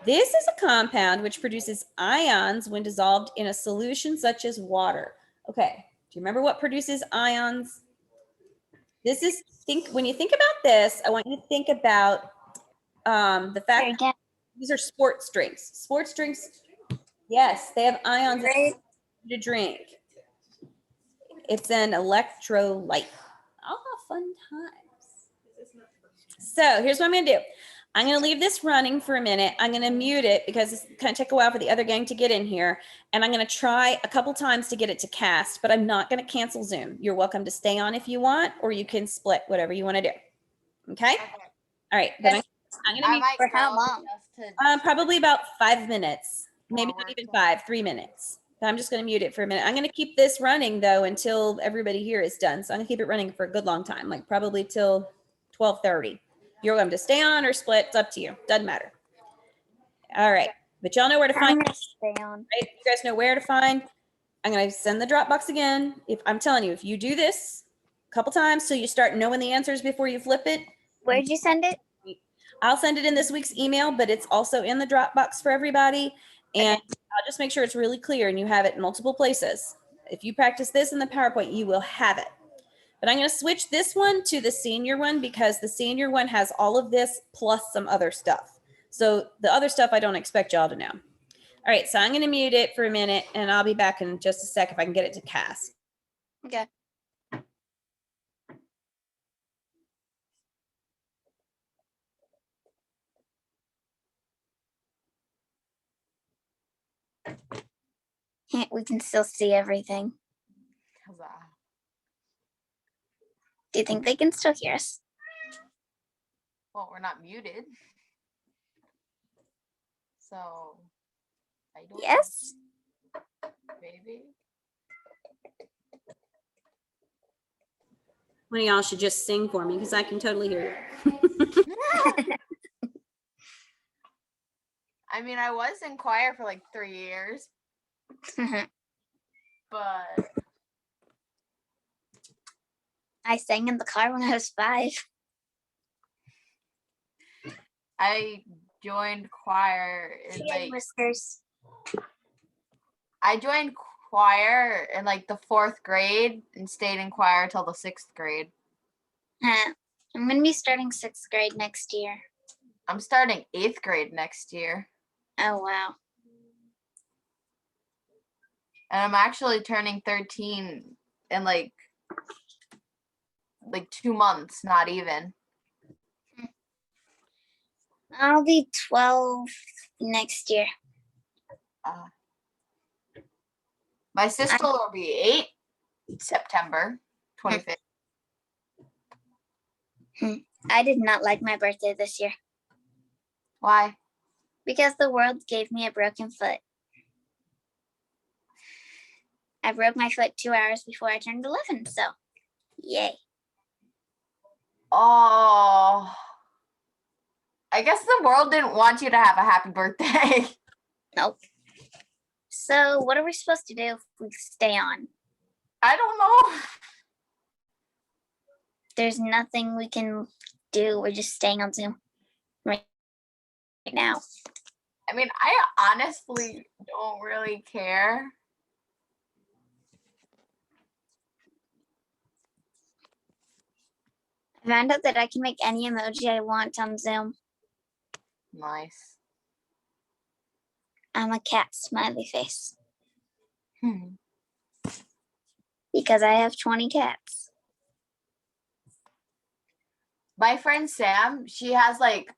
This is a compound which produces ions when dissolved in a solution such as water. Okay. Do you remember what produces ions? This is, when you think about this, I want you to think about the fact that these are sports drinks. Sports drinks, yes, they have ions to drink. It's an electrolyte. Oh, fun times. So here's what I'm going to do. I'm going to leave this running for a minute. I'm going to mute it because it's going to take a while for the other gang to get in here. And I'm going to try a couple times to get it to cast, but I'm not going to cancel Zoom. You're welcome to stay on if you want, or you can split, whatever you want to do. Okay? All right. Then I'm going to mute For how long? probably about 5 minutes, maybe not even 5, 3 minutes. I'm just going to mute it for a minute. I'm going to keep this running though until everybody here is done. So I'm going to keep it running for a good long time, like probably till 12:30. You're welcome to stay on or split. It's up to you. Doesn't matter. All right. But y'all know where to I'm find. gonna stay on. Right? You guys know where to find. I'm going to send the Dropbox again. If I'm telling you, if you do this a couple times so you start knowing the answers before you flip it, Where'd you send it? I'll send it in this week's email, but it's also in the Dropbox for everybody. And I'll just make sure it's really clear and you have it in multiple places. If you practice this in the PowerPoint, you will have it. But I'm going to switch this one to the senior one because the senior one has all of this plus some other stuff. So the other stuff I don't expect y'all to know. All right, so I'm going to mute it for a minute and I'll be back in just a sec if I can get it to cast. Okay. We can still see everything. Do you think they can still hear us? Well, we're not muted. So I don't Yes. maybe. One of y'all should just sing for me because I can totally hear you. I mean, I was in choir for like 3 years, but I sang in the car when I was 5. I joined choir in She had like whiskers. I joined choir in like the 4th grade and stayed in choir till the 6th grade. I'm gonna be starting 6th grade next year. I'm starting 8th grade next year. Oh wow. And I'm actually turning 13 in like 2 months, not even. I'll be 12 next year. My sister will be 8 September 25th. I did not like my birthday this year Why? because the world gave me a broken foot. I broke my foot 2 hours before I turned 11, so yay. Oh, I guess the world didn't want you to have a happy birthday. Nope. So what are we supposed to do if we stay on? I don't know. There's nothing we can do. We're just staying on Zoom right now. I mean, I honestly don't really care. I found out that I can make any emoji I want on Zoom. Nice. I'm a cat smiley face Hmm. because I have 20 cats. My friend Sam, she has like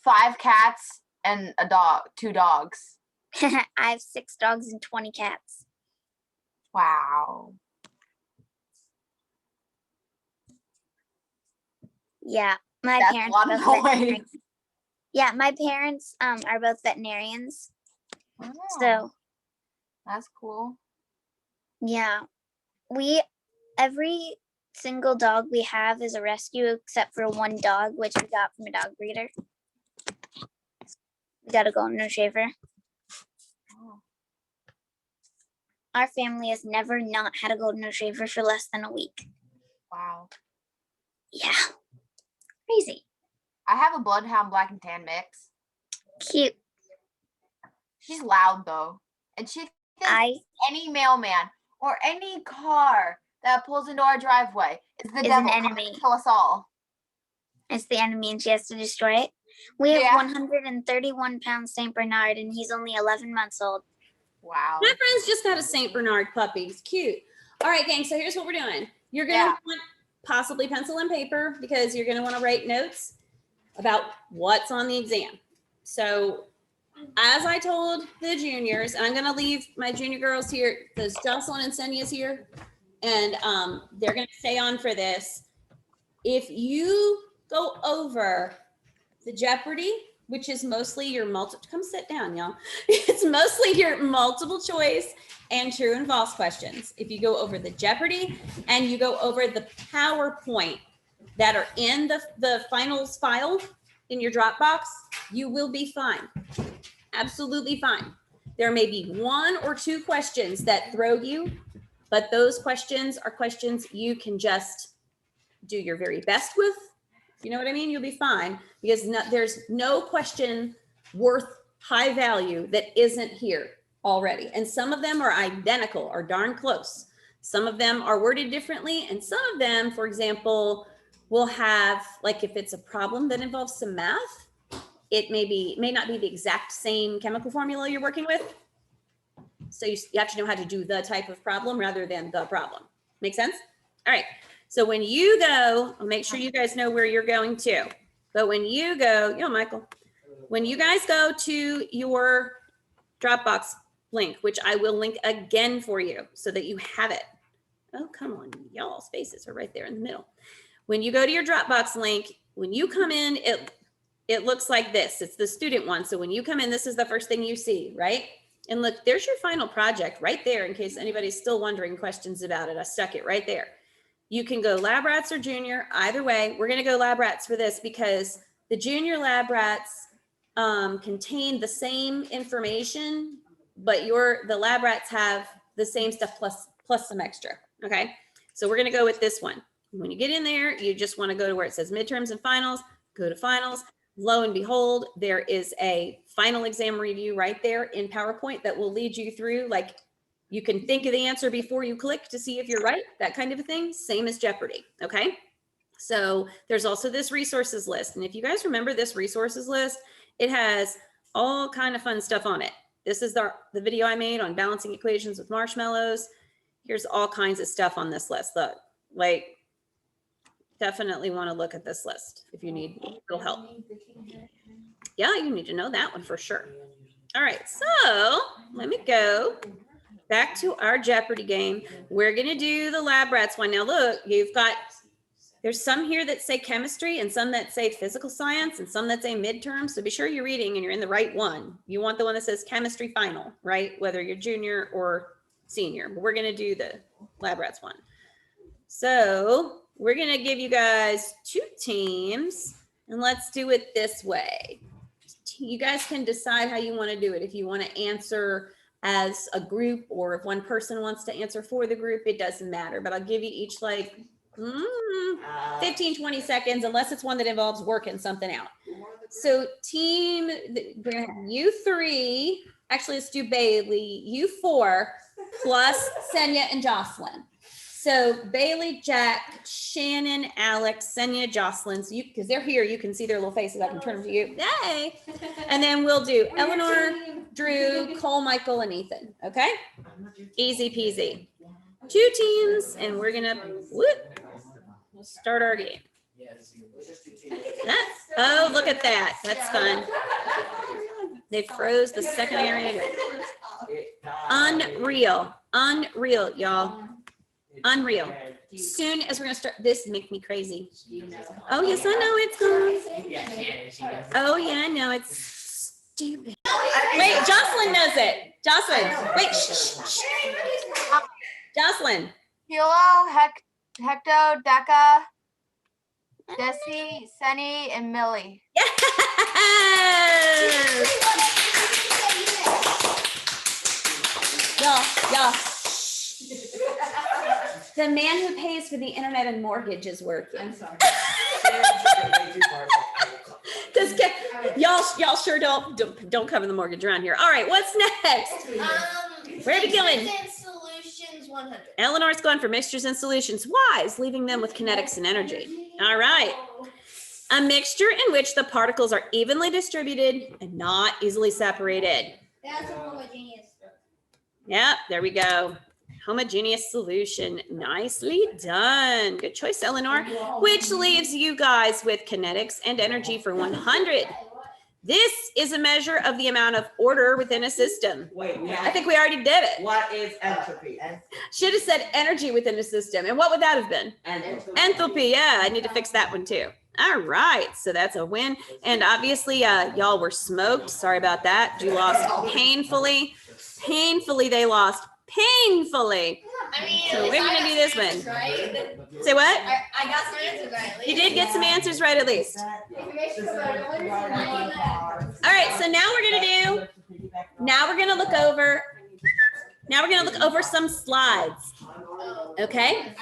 5 cats and a dog, 2 dogs. I have 6 dogs and 20 cats. Wow. Yeah, my That's a parents lot are of both noise. veterinarians. Yeah, my parents are both veterinarians. Oh, So that's cool. yeah, every single dog we have is a rescue except for one dog, which we got from a dog breeder. We got a golden retriever. Oh. Our family has never not had a golden retriever for less than a week. Wow. Yeah, crazy. I have a bloodhound black and tan mix. Cute. She's loud though. And she thinks any mailman or any car that pulls into our driveway is the Is an devil coming enemy. to kill us all. It's the enemy and she has to destroy it. We have Yeah. 131 pound Saint Bernard and he's only 11 months old. Wow. My friend's just got a Saint Bernard puppy. It's cute. All right, gang. So here's what we're doing. You're going to want possibly pencil and paper because you're going to want to write notes about what's on the exam. So as I told the juniors, and I'm going to leave my junior girls here, because Jocelyn and Cindy is here, and they're going to stay on for this. If you go over the Jeopardy, which is mostly your come sit down, y'all. It's mostly your multiple choice and true and false questions. If you go over the Jeopardy and you go over the PowerPoint that are in the finals file in your Dropbox, you will be fine. Absolutely fine. There may be 1 or 2 questions that throw you, but those questions are questions you can just do your very best with. You know what I mean? You'll be fine because there's no question worth high value that isn't here already. And some of them are identical or darn close. Some of them are worded differently. And some of them, for example, will have, like if it's a problem that involves some math, it may not be the exact same chemical formula you're working with. So you have to know how to do the type of problem rather than the problem. Make sense? All right. So when you go, I'll make sure you guys know where you're going to. But when you go, Michael, when you guys go to your Dropbox link, which I will link again for you so that you have it. Oh, come on, y'all's faces are right there in the middle. When you go to your Dropbox link, when you come in, it looks like this. It's the student one. So when you come in, this is the first thing you see, right? And look, there's your final project right there in case anybody's still wondering questions about it. I stuck it right there. You can go lab rats or junior, either way. We're going to go lab rats for this because the junior lab rats contain the same information, but the lab rats have the same stuff plus some extra. Okay, so we're going to go with this one. When you get in there, you just want to go to where it says midterms and finals, go to finals. Lo and behold, there is a final exam review right there in PowerPoint that will lead you through, like, you can think of the answer before you click to see if you're right, that kind of a thing. Same as Jeopardy, okay? So there's also this resources list. And if you guys remember this resources list, it has all kind of fun stuff on it. This is the video I made on balancing equations with marshmallows. Here's all kinds of stuff on this list. Look, like, definitely want to look at this list if you need a little help. Yeah, you need to know that one for sure. All right, so let me go back to our Jeopardy game. We're going to do the lab rats one. Now look, there's some here that say chemistry and some that say physical science and some that say midterm. So be sure you're reading and you're in the right one. You want the one that says chemistry final, right? Whether you're junior or senior, but we're going to do the lab rats one. So we're going to give you guys 2 teams and let's do it this way. You guys can decide how you want to do it. If you want to answer as a group or if one person wants to answer for the group, it doesn't matter, but I'll give you each like 15, 20 seconds, unless it's one that involves working something out. So team, we're gonna have you 3, actually let's do Bailey, you 4, plus Senya and Jocelyn. So Bailey, Jack, Shannon, Alex, Senya, Jocelyn. So because they're here, you can see their little faces. I can turn them to you. Yay! And then we'll do Eleanor, Drew, Cole, Michael, and Ethan. Okay? Easy peasy. 2 teams, and we're gonna start our game. Oh, look at that. That's fun. They froze the second area. Unreal. Unreal, y'all. Unreal. Soon as we're gonna start, this make me crazy. Oh yes, I know it's gone. Oh yeah, I know it's stupid. Wait, Jocelyn knows it. Jocelyn, wait, shh. Jocelyn. Kilo, Hecto, Deca, Desi, Senny, and Millie. Yes. Y'all. The man who pays for the internet and mortgage is working. I'm sorry. Y'all sure don't cover the mortgage around here. All right, what's next? Where are we going? Mixtures and Solutions 100. Eleanor's going for mixtures and solutions. Wise, leaving them with kinetics and energy. All right. A mixture in which the particles are evenly distributed and not easily separated. That's a homogeneous. Yep, there we go. Homogeneous solution. Nicely done. Good choice, Eleanor. Which leaves you guys with kinetics and energy for 100. This is a measure of the amount of order within a system. Wait, I think we already did it. what is entropy? Should have said energy within a system. And what would that have been? Enthalpy. Yeah, I need to fix that one too. All right, so that's a win. And obviously, y'all were smoked. Sorry about that. You lost painfully. Painfully, they lost. Painfully. I mean, So we're gonna do this one. Right? Say what? I got some answers right. At least. You did get some answers right at least. All right, so now we're gonna look over some slides. Okay?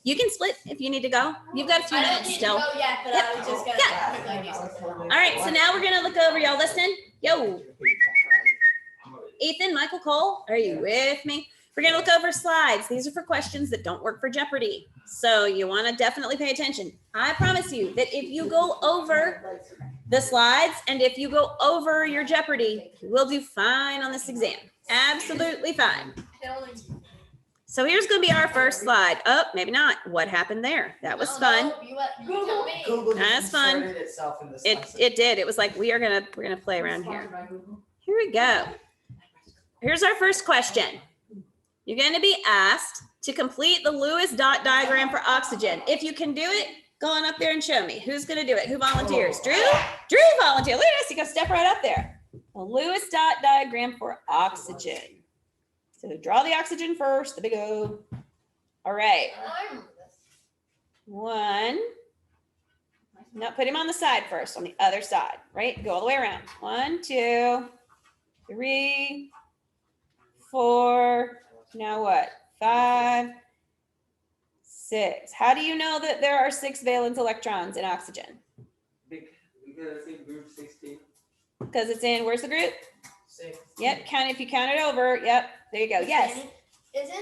You can split if you need to go. You've got a few minutes still. Oh yeah, but Yep. I was just gonna quickly do. All right, so now we're gonna look over. Y'all listen. Yo. Ethan, Michael, Cole, are you with me? We're gonna look over slides. These are for questions that don't work for Jeopardy. So you wanna definitely pay attention. I promise you that if you go over the slides and if you go over your Jeopardy, you will do fine on this exam. Absolutely fine. So here's gonna be our first slide. Oh, maybe not. What happened there? That was fun. Google That's fun. inserted itself in this lesson. It did. It was like we're gonna play around here. Here we go. Here's our first question. You're going to be asked to complete the Lewis dot diagram for oxygen. If you can do it, go on up there and show me. Who's going to do it? Who volunteers? Drew? Drew volunteer. Look at this. You can step right up there. The Lewis dot diagram for oxygen. So draw the oxygen first, the big O. All right. One. No, put him on the side first, on the other side, right? Go all the way around. 1, 2, 3, 4. Now what? 5, 6. How do you know that there are 6 valence electrons in oxygen? Because it's in group 16. Because it's in, where's the group? 6. Yep, count if you count it over. Yep, there you go. Yes. Isn't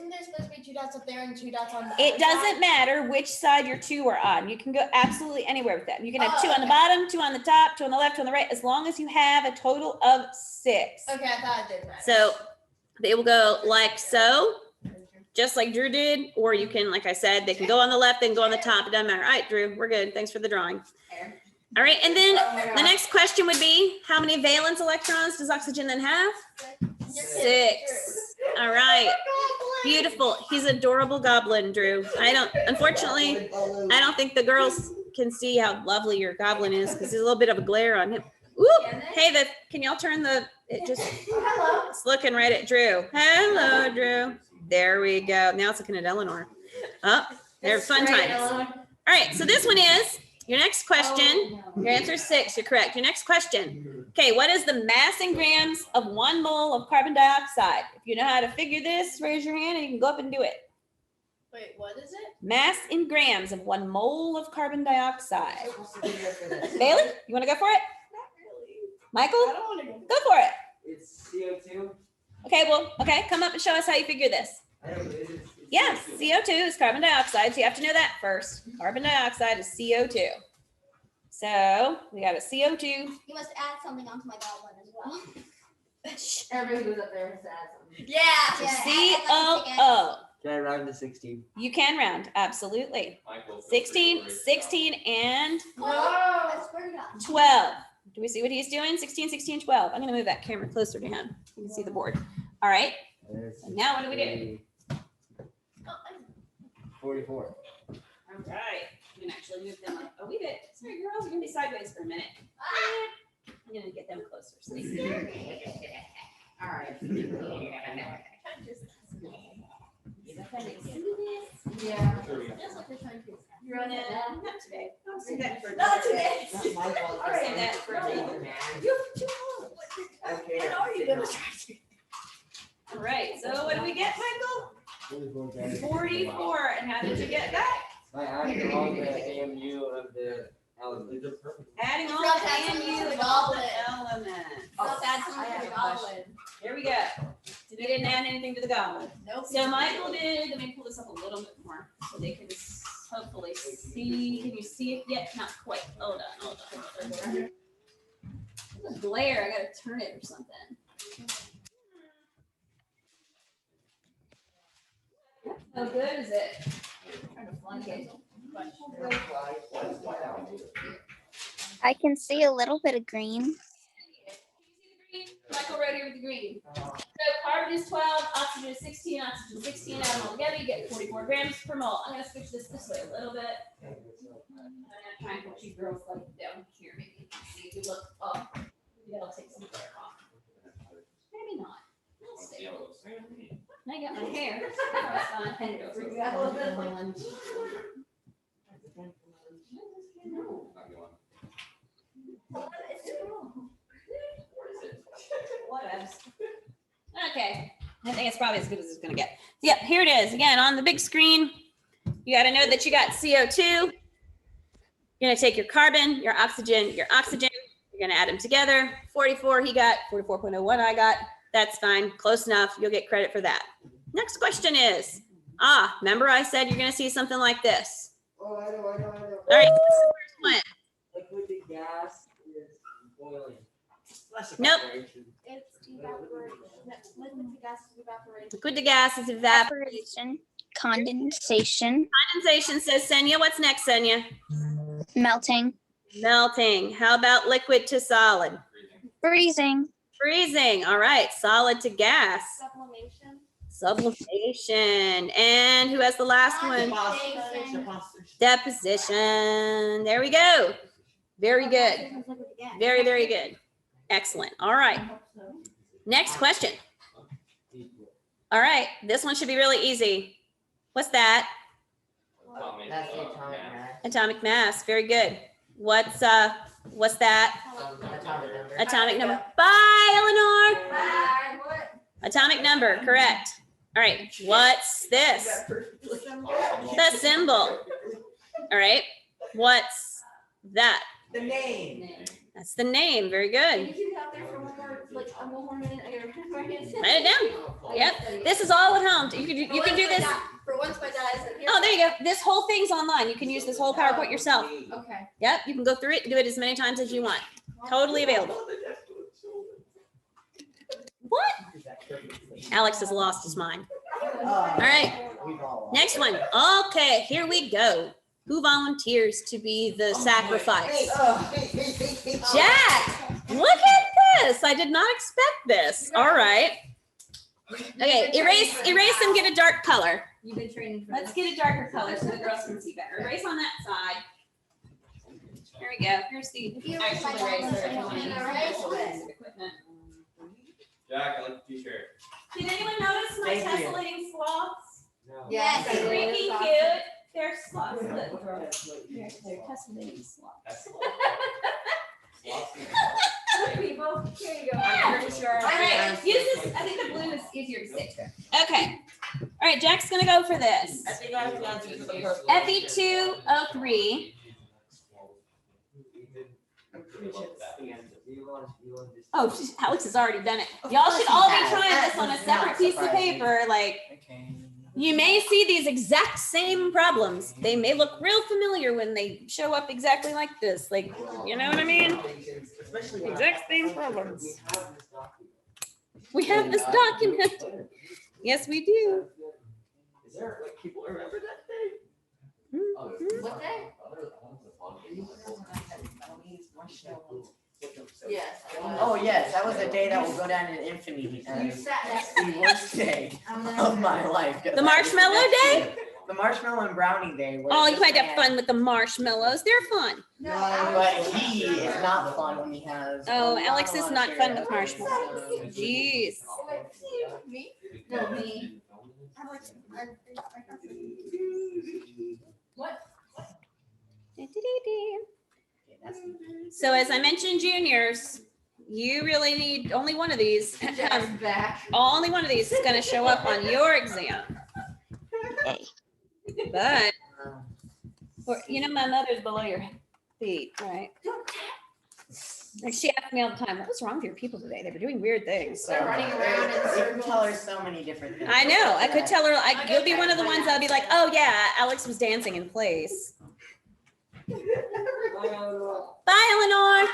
there supposed to be 2 dots up there and 2 dots on the It other doesn't side? matter which side your 2 are on. You can go absolutely anywhere with them. You can have Oh, 2 on the okay. bottom, 2 on the top, 2 on the left, 2 on the right, as long as you have a total of 6. Okay, I thought it did matter. So they will go like so, just like Drew did, or you can, like I said, they can go on the left, they can go on the top. It doesn't matter. All right, Drew, we're good. Thanks for the drawing. All right, and then the next question would be, how many valence electrons does oxygen then have? 6. All right, beautiful. He's an adorable goblin, Drew. Unfortunately, I don't think the girls can see how lovely your goblin is because there's a little bit of a glare on him. Ooh, hey, can y'all turn Hello. it's looking right at Drew. Hello, Drew. There we go. Now it's looking at Eleanor. Oh, they're fun times. All right, so this one is your next question. Your answer is 6. You're correct. Your next question. Okay, what is the mass in grams of 1 mole of carbon dioxide? If you know how to figure this, raise your hand and you can go up and do it. Wait, what is it? Mass in grams of 1 mole of carbon dioxide. Bailey, you want to go for it? Not really. Michael, I don't want to go. go for it. It's CO2. Okay, come up and show us how you figure this. I don't know. It's Yeah, CO2. CO2 is carbon dioxide, so you have to know that first. Carbon dioxide is CO2. So we got a CO2. You must add something onto my goblin as well. Everybody goes up there and says something. Yeah. COO. Can I round to 16? You can round, absolutely. 16, and I swear to God. 12. Do we see what he's doing? 16, 16, 12. I'm going to move that camera closer to him. You can see the board. All right. And now what do we do? 44. All right. You can actually move them up a wee bit. Sorry, girls, you're going to be sideways for a minute. I'm going to get them closer. So they see. All right. Yeah. You're on it. Not today. I'll save that for Not today. Not my fault. I'll save that for later. Okay. All right. So what do we get, Michael? 44. And how did you get that? I added all the AMU of the element. Adding all Let's the add some AMU to the of all goblin. the elements. Let's add I something have to a the goblin. Here we go. We didn't add anything to the goblin. Nope. So Michael did. Let me pull this up a little bit more so they can hopefully see. Can you see it yet? Not quite. Hold on. There's a glare. I gotta turn it or something. How good is it? Trying to flank it. I can see a little bit of green. Michael wrote here with the green. So carbon is 12, oxygen is 16, oxygen 16, add them all together, you get 44 grams per mole. I'm gonna switch this way a little bit. I'm gonna try and put you girls like down here, maybe. See if you look up. Maybe that'll take some glare off. Maybe not. I'll stay. I got my hair. You got a little bit of lunch. Whatevs. Okay, I think it's probably as good as it's gonna get. Yep, here it is. Again, on the big screen, you gotta know that you got CO2. You're gonna take your carbon, your oxygen, you're gonna add them together. 44 he got, 44.01 I got. That's fine, close enough. You'll get credit for that. Next question is, remember I said you're gonna see something like this. Oh, I know. All right, what's the first one? Liquid to gas is boiling. Nope. It's evaporation. Liquid to gas is evaporation. Liquid to gas is evaporation. Evaporation, condensation, Condensation says Senya. What's next, Senya? melting, Melting. How about liquid to solid? freezing, Freezing. All right. Solid to gas. Sublimation. Sublimation. And who has the last one? Deposition. Deposition. There we go. Very good. Very, very good. Excellent. All right. Next question. All right. This one should be really easy. What's that? That's the atomic mass. Atomic mass. Very good. What's that? Atomic number. Atomic number. Bye, Eleanor. Bye. What? Atomic number. Correct. All right. What's this? The symbol. All right. What's that? The name. That's the name. Very Can you good. keep it out there for one more minute? I gotta write it. Write it down. Yep. This is all at home. You can do this. For once my dad isn't here. Oh, there you go. This whole thing's online. You can use this whole PowerPoint yourself. Okay. Yep. You can go through it, do it as many times as you want. Totally available. What? Alex has lost his mind. All right. Next one. Okay, here we go. Who volunteers to be the sacrifice? Jack, look at this. I did not expect this. All right. Okay, erase and get a dark color. You've been training for Let's get a darker color so the girls can see better. Erase on that side. There we go. Here's the you actual erase my eraser. dad, If you then need erase special equipment. Jack, I like the t-shirt. Did anyone notice my Thank you. tessellating sloths? Yes. They're freaking cute. They're sloths. Look. They're tessellating sloths. That's people. Here you go. Yeah. I'm sure. All right, use this. I think the blue is easier to see. Okay. All right, Jack's gonna go for this. I think I have to answer the purple. FE 203. Oh, Alex has already done it. Y'all should all be trying this on a separate piece of paper. Like, Okay. you may see these exact same problems. They may look real familiar when they show up exactly like this. Like, you know what I mean? Exact same problems. We have this document. Yes, we do. Is there like people remember that day? Mhm. What day? Yes. Oh yes, that was a day that will go down in infamy as the worst day of my life. The marshmallow day? The marshmallow and brownie day. where Oh, you this might have man- fun with the marshmallows. They're fun. But he is not fun when he has. Oh, a Alex lot is of not fun with sugar. marshmallows. Jeez. Me? No, me. What? So as I mentioned, juniors, you really need only one of these. Jack's back. Only one of these is going to show up on your exam. But, you know, my mother's below your feet, right? Like she asks me all the time, what was wrong with your people today? They were doing weird things. They're running around in You can circles. tell her so many different things. I know. I could tell her, you'll be one of the ones that'll be like, oh yeah, Alex was dancing in place. Bye, Eleanor.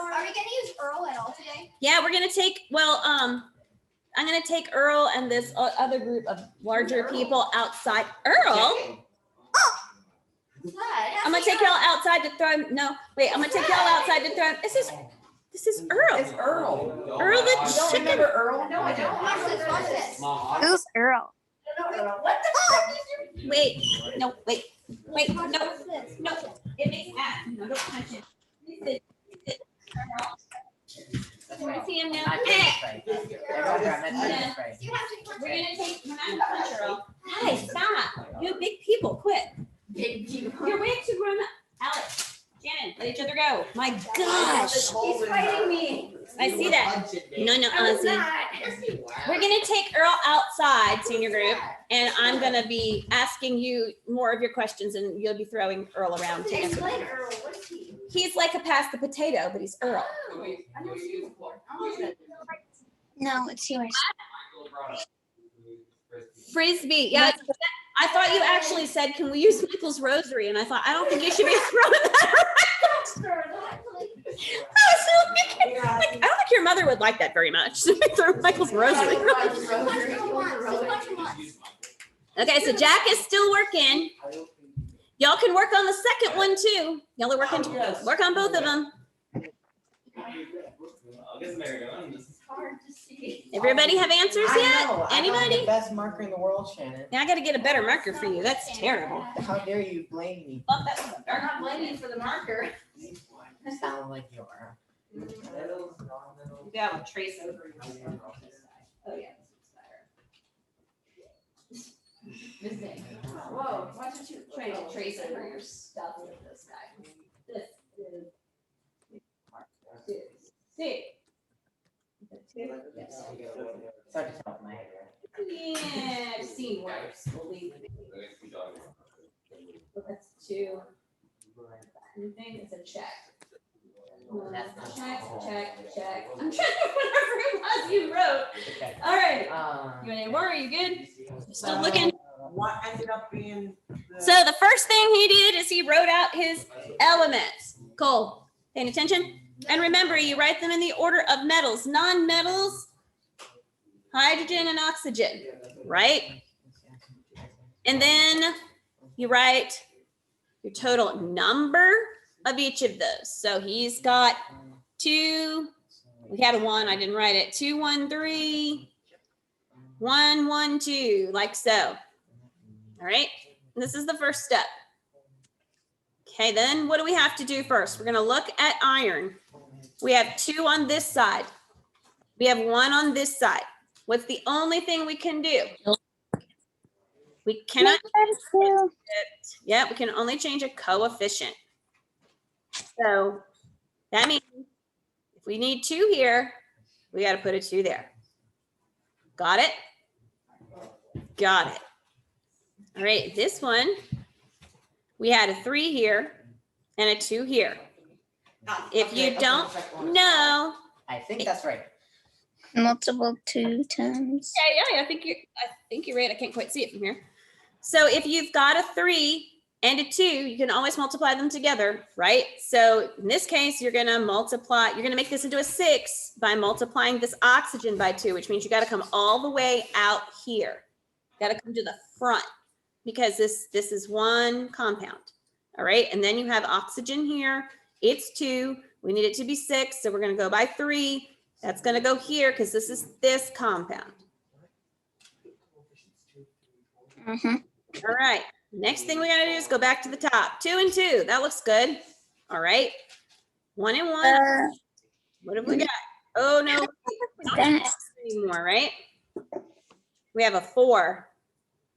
Are we gonna use Earl at all today? Yeah, we're gonna take, I'm gonna take Earl and this other group of larger people outside. Earl? I'm gonna take y'all outside to throw, no, wait, I'm gonna take y'all outside to throw, this is Earl. It's Earl. Earl the You don't chicken. remember Earl? No, I don't. Watch this, watch this. Who's Earl? What the Wait, no, wait, no, Watch this. no, it makes that, no, don't touch it. This is Earl. Can I see him now? Not Eh. Jennifer. There goes our Jennifer Frey. You have to punch We're it. gonna take, we're not gonna punch Earl. Guys, stop, you big people, quit. big people? You're way too grown up. Alex, Shannon, let each other go. My gosh. He's fighting me. I see that. No, I was Ozzy. not. We're gonna take Earl outside, senior group, and I'm gonna be asking you more of your questions, and you'll be throwing Earl around to answer. Explain Earl. What is he? He's like a pass the potato, but he's Earl. Oh, I've never seen him before. No, it's yours. Frisbee. Yeah, I thought you actually said, can we use Michael's rosary? And I thought, I don't think you should be throwing that around. I was so thinking, like, I don't think your mother would like that very much. Throw Michael's rosary. Okay, so Jack is still working. Y'all can work on the second one too. Y'all are working, work on both of them. I'll get some air going. Hard to see. Everybody have answers I yet? know, I have Anybody? the best marker in the world, Shannon. Now I gotta get a better marker for you. That's terrible. How dare you blame me? Oh, that was I'm not blaming you for the marker. Sound like you are. Metals, non-metals. You have a trace over. Oh, yeah. Whoa, why don't you Trying to trace over your stuff with this guy. This is. See. Start to top of my head. Yeah, I've seen worse, believe me. But that's two. I think it's a check. Check. I'm trying to whatever it was you wrote. Okay. All right. You any more? Are you good? Still looking? What ended up being So the first thing he did is he wrote out his elements. Cole, paying attention? And remember, you write them in the order of metals. Non-metals, hydrogen and oxygen, right? And then you write your total number of each of those. So he's got 2, we had a 1, I didn't write it, 2, 1, 3, 1, 1, 2, like so. All right, and this is the first step. Okay, then what do we have to do first? We're gonna look at iron. We have 2 on this side. We have 1 on this side. What's the only thing we can do? We cannot, yeah, we can only change a coefficient. So that means if we need 2 here, we got to put a 2 there. Got it? Got it. All right, this one, we had a 3 here and a 2 here. If you don't know, I think that's right. Multiple 2 times. yeah, I think you're right. I can't quite see it from here. So if you've got a 3 and a 2, you can always multiply them together, right? So in this case, you're gonna make this into a 6 by multiplying this oxygen by 2, which means you gotta come all the way out here. Gotta come to the front because this is one compound, all right? And then you have oxygen here, it's 2, we need it to be 6, so we're gonna go by 3. That's gonna go here because this is this compound. All right, next thing we gotta do is go back to the top. 2 and 2, that looks good. All right, 1 and 1. What have we got? Oh no, we don't have this anymore, right? We have a 4.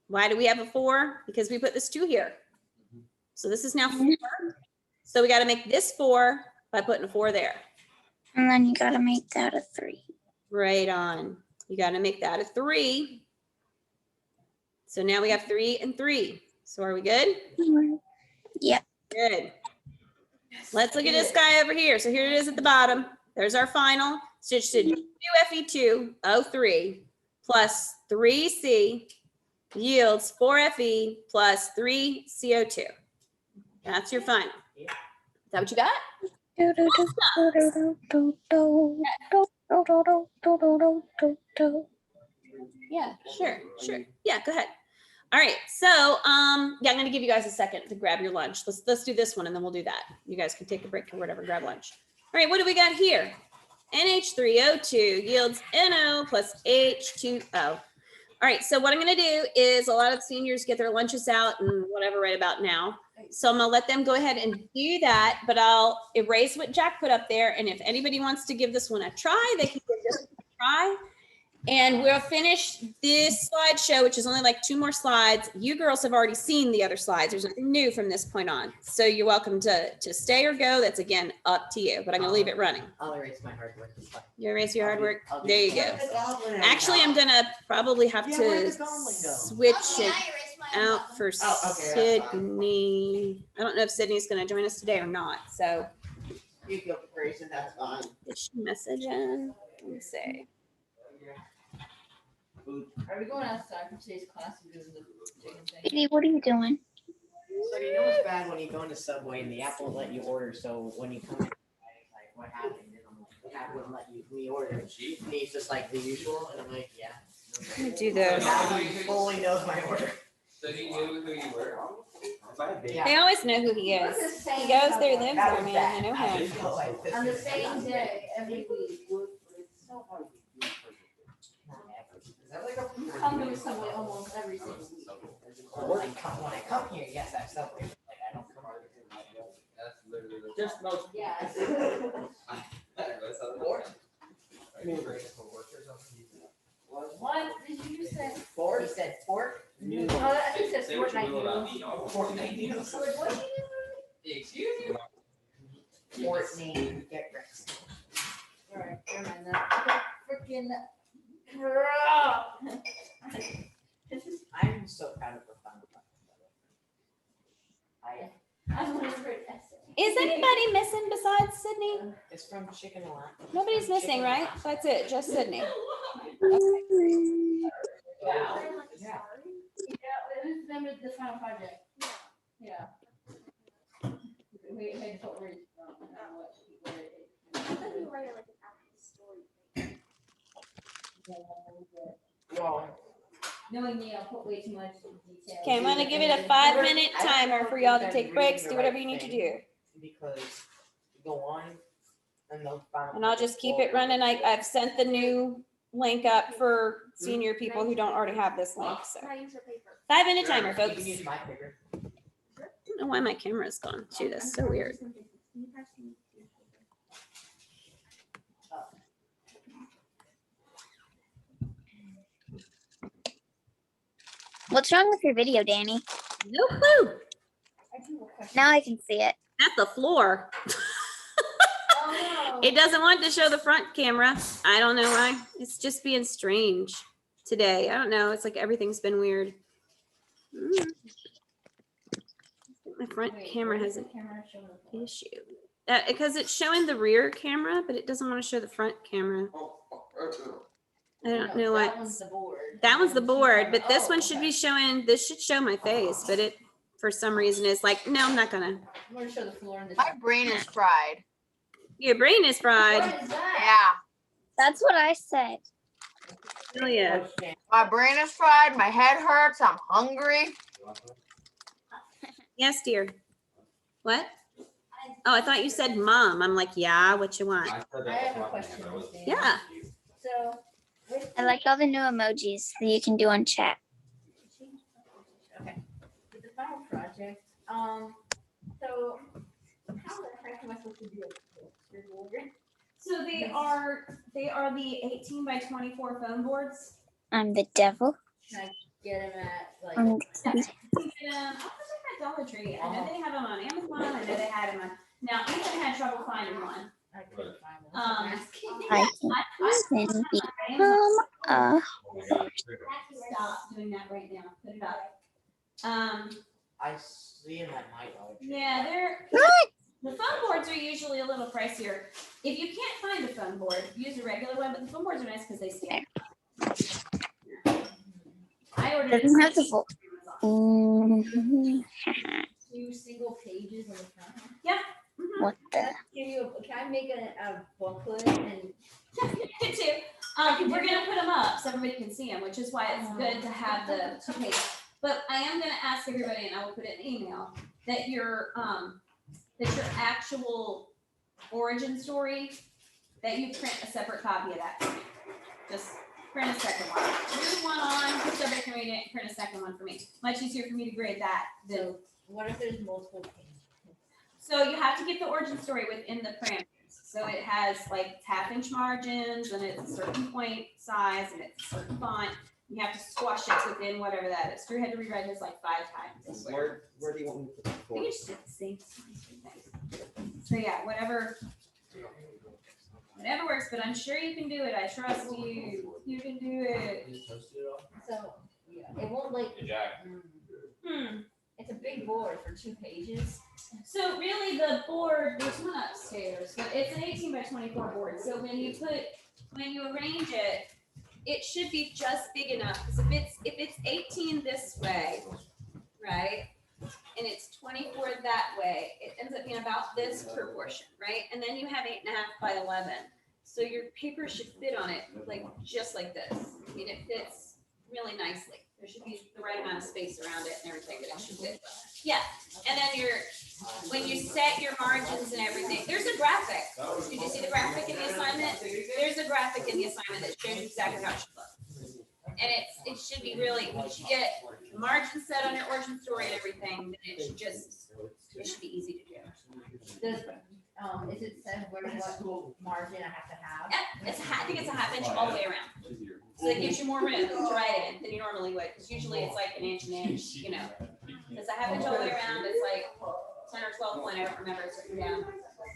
Why do we have a 4? Because we put this 2 here. So this is now 4. So we gotta make this 4 by putting a 4 there. And then you gotta make that a 3. Right on. You got to make that a 3. So now we have 3 and 3. So are we good? Yep. Good. Let's look at this guy over here. So here it is at the bottom. There's our final. So it should 2Fe2O3 plus 3C yields 4Fe plus 3CO2. That's your final. Is that what you got? Yeah, sure. Yeah, go ahead. All right, so yeah, I'm gonna give you guys a second to grab your lunch. Let's do this one and then we'll do that. You guys can take a break or whatever, grab lunch. All right, what do we got here? NH3O2 yields NO plus H2O. All right, so what I'm gonna do is a lot of the seniors get their lunches out and whatever right about now. So I'm gonna let them go ahead and do that, but I'll erase what Jack put up there. And if anybody wants to give this one a try, they can give this one a try. And we'll finish this slideshow, which is only like 2 more slides. You girls have already seen the other slides. There's nothing new from this point on. So you're welcome to stay or go. That's again up to you, but I'm gonna leave it running. I'll erase my hard work. You erase your hard work? I'll do- There you go. Actually, I'm gonna probably have Yeah, where'd to the goblin go? switch Okay, it I erased mine. out for Oh, okay, that's fine. Sydney. I don't know if Sydney's gonna join us today or not, so. You go, Grayson, that's fine. Did she message in? Let me see. Are we going outside for today's class and doing the chicken thing? Baby, what are you doing? So you know it's bad when you go into Subway and the app won't let you order, so when you come in, like, what happened? And I'm like, the app wouldn't let me order. And he's just like the usual, and I'm like, yeah. I'm gonna do this. Now he fully knows my order. So he knew who you were? Yeah. They always know who he is. He goes there, lives That there, was man. I know bad. him. On the same day, every week. You come to Subway almost every single week. When I come here, yes, I have Subway. Like I don't come here. That's literally the. Just most. Yeah, it's What did you just say? Fork? He said fork? Oh, I think it says Fortnite noodles. Fortnite noodles. What you Excuse you? Fortnite, get Rex. Alright, never mind that. Freaking. Girl. I'm so proud of her final I'm gonna write essay. Is anybody missing besides Sydney? It's from Chicken a Lot. Nobody's missing, right? That's it, just Sydney. Wow. Yeah, Yeah. this is the name of the final project. Yeah. We had to put words on what I thought you were like an actual story. Well, knowing me, I'll put way too much detail. Okay, I'm gonna give it a 5-minute timer for y'all to take breaks, do whatever you need to do. because you go on and the final. And I'll just keep it running. I've sent the new link up for senior people who don't already have this link, so. Can I use your paper? 5-minute timer, You folks. can use my paper. I don't know why my camera's gone too, that's so weird. What's wrong with your video, Danny? No clue. Now I can see it. At the floor. Oh, no. It doesn't want to show the front camera. I don't know why. It's just being strange today. I don't know. It's like everything's been weird. My front Wait, camera where's has the an camera showing the issue. Because it's showing the rear camera, but it doesn't want to show the front camera. I don't know That why. one's the board. That one's the board, but this Oh, one should okay. be showing, this should show my face, but it, for some reason, is like, no, I'm not gonna. I'm gonna show the floor in this. My brain is fried. Your brain is fried. What is that? Yeah. That's what I said. Oh, yeah. My brain is fried. My head hurts. I'm hungry. Yes, dear. What? Oh, I thought you said mom. I'm like, yeah, what you want? I have a question. Miss Dana. Yeah. So. with I like all the new emojis that you can do on chat. Okay. With the final project, so how the heck am I supposed to do it? So they are the 18 by 24 foam boards. I'm the devil. Get him at like. I'm You can get 'em- I'll put them at Dollar Tree. I know they have them on Amazon. I know they had them on. Now, Ethan had trouble finding one. I couldn't find them. Um, I can even become a Stop doing that right now. Put it up. I see him at my Dollar Tree. Yeah, the foam boards are usually a little pricier. If you can't find a foam board, use a regular one, but the foam boards are nice because they stand. I ordered it. doesn't have to fold. Mhm. 2 single pages on the front. Mhm. What the? Can I make a booklet and Me too. We're gonna put them up so everybody can see them, which is why it's good to have the 2 pages. But I am gonna ask everybody, and I will put it in an email, that your actual origin story, that you print a separate copy of that for me. Just print a second one. Read one on, so everybody can read it, and print a second one for me. Much easier for me to grade that than. so what if there's multiple pages? So you have to get the origin story within the parameters. So it has like 1/2-inch margins, and it's a certain point size, and it's a certain font. You have to squash it within whatever that is. Drew had to rewrite his like 5 times. I swear. Where do you want me to put the I think floor? it's just the same. So yeah, whatever works, but I'm sure you can do it. I trust you. You can do it. So it won't like. It's a big board for 2 pages. So really the board, there's one upstairs, but it's an 18 by 24 board. So when you arrange it, it should be just big enough. Because if it's 18 this way, right? And it's 24 that way, it ends up being about this proportion, right? And then you have 8.5 by 11. So your paper should fit on it like just like this. I mean, it fits really nicely. There should be the right amount of space around it and everything that it should fit. Yeah, and then when you set your margins and everything, there's a graphic. Did you see the graphic in the assignment? There's a graphic in the assignment that shows you exactly how it should look. And it should be really, once you get the margin set on your origin story and everything, then it should be easy to do. Does is it said where what margin I have to have? Yep, I think it's a half inch all the way around. So it gives you more room to write it in than you normally would, because usually it's like an inch, you know. Because a half inch all the way around is like 10 or 12 point, I don't remember, it's written down.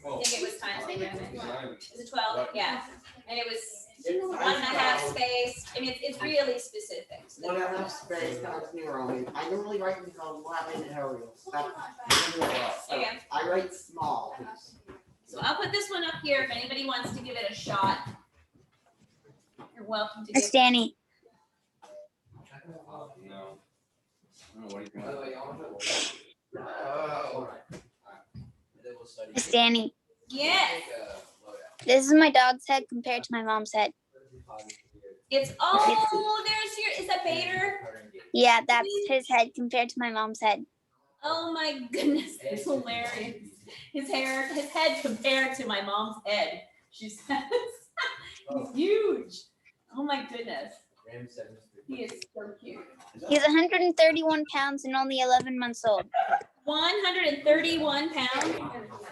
I think it was times the room. Is it 12? Yeah. And it was 1.5 space. I mean, it's really specific. So One and a half space, that's me wrong. I normally write in 11 areas. Okay. I write small. So I'll put this one up here if anybody wants to give it a shot. You're welcome to It's give. Danny. No. I don't know what It's Danny. Yes. This is my dog's head compared to my mom's head. It's there's your is that Bader? Yeah, that's his head compared to my mom's head. Oh my goodness, that's hilarious. His head compared to my mom's head. She says he's huge. Oh my goodness. He is so cute. He's 131 pounds and only 11 months old. 131 pounds.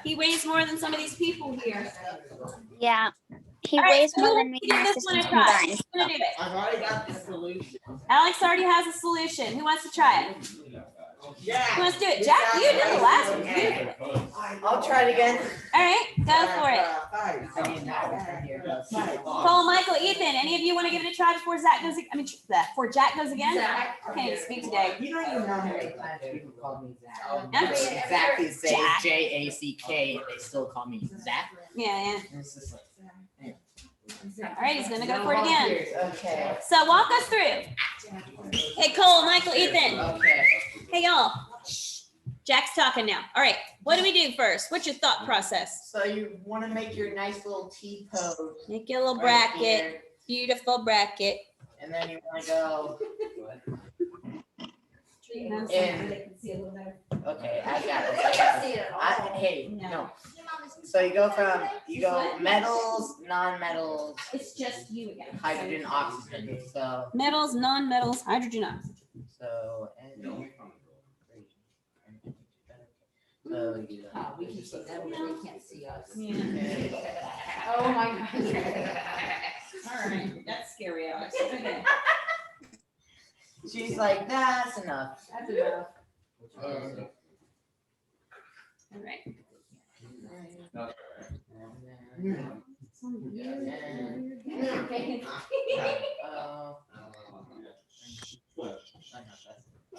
He weighs more than some of these people here. Yeah, he All right, weighs who more wants than me to and give my this one a sisters try? combined. Who's gonna do it? I've already got the solution. Alex already has a solution. Who wants to try it? Yeah. Who wants to do it? Jack, you did the last one. Good. I'll try it again. All right, go for it. Cole, Michael, Ethan, any of you want to give it a try before Zach goes? Before Jack goes again? I can't even speak today. You don't even know how many times people call me Zach. Yeah. Zach is Jack. J-A-C-K, and they still call me Zach. Yeah. And it's just like, All right, he's gonna go for it again. okay. So walk us through. Hey, Cole, Michael, Ethan. Okay. Hey, y'all. Jack's talking now. All right, what do we do first? What's your thought process? So you want to make your nice little T pose. Make your little right bracket, here, beautiful bracket. and then you want to go. Okay, I got it. Hey, no. So you go from metals, non-metals, It's just you again. hydrogen, oxygen. So Metals, non-metals, hydrogen, oxygen. so so you We can see them, but they can't see us. Yeah. Oh my God. All right, that's scary, Alex. Okay. she's like, that's enough. That's enough. And, All right.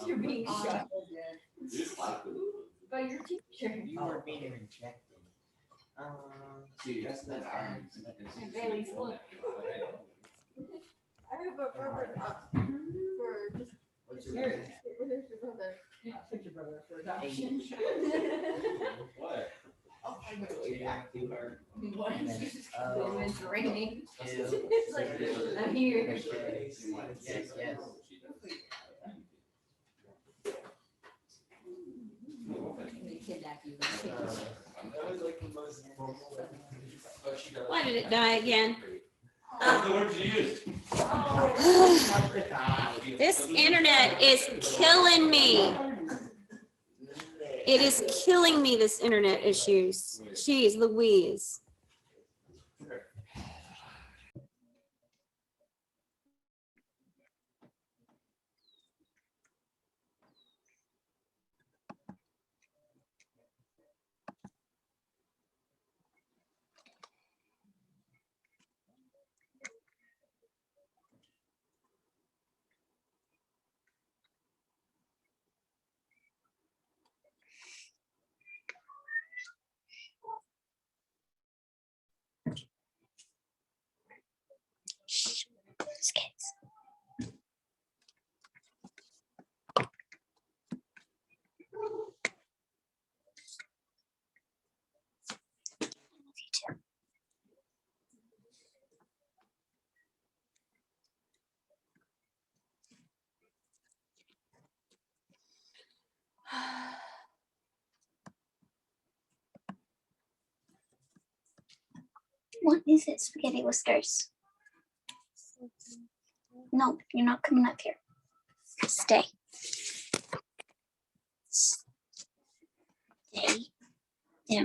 You're being shot by your teacher. you were being rejected. Bailey's look. I have a rubber duck for just. What's Your brother. Put your brother for adoption. What? Oh, I know what you're asking. What? Oh. It's raining. Ew. It's like, I'm here. Yes, yes. They kidnap you. Why did it die again? This internet is killing me. It is killing me, this internet issues. Jeez Louise. Shh, those kids. What is it, spaghetti whiskers? No, you're not coming up here. Stay. Stay. Yeah.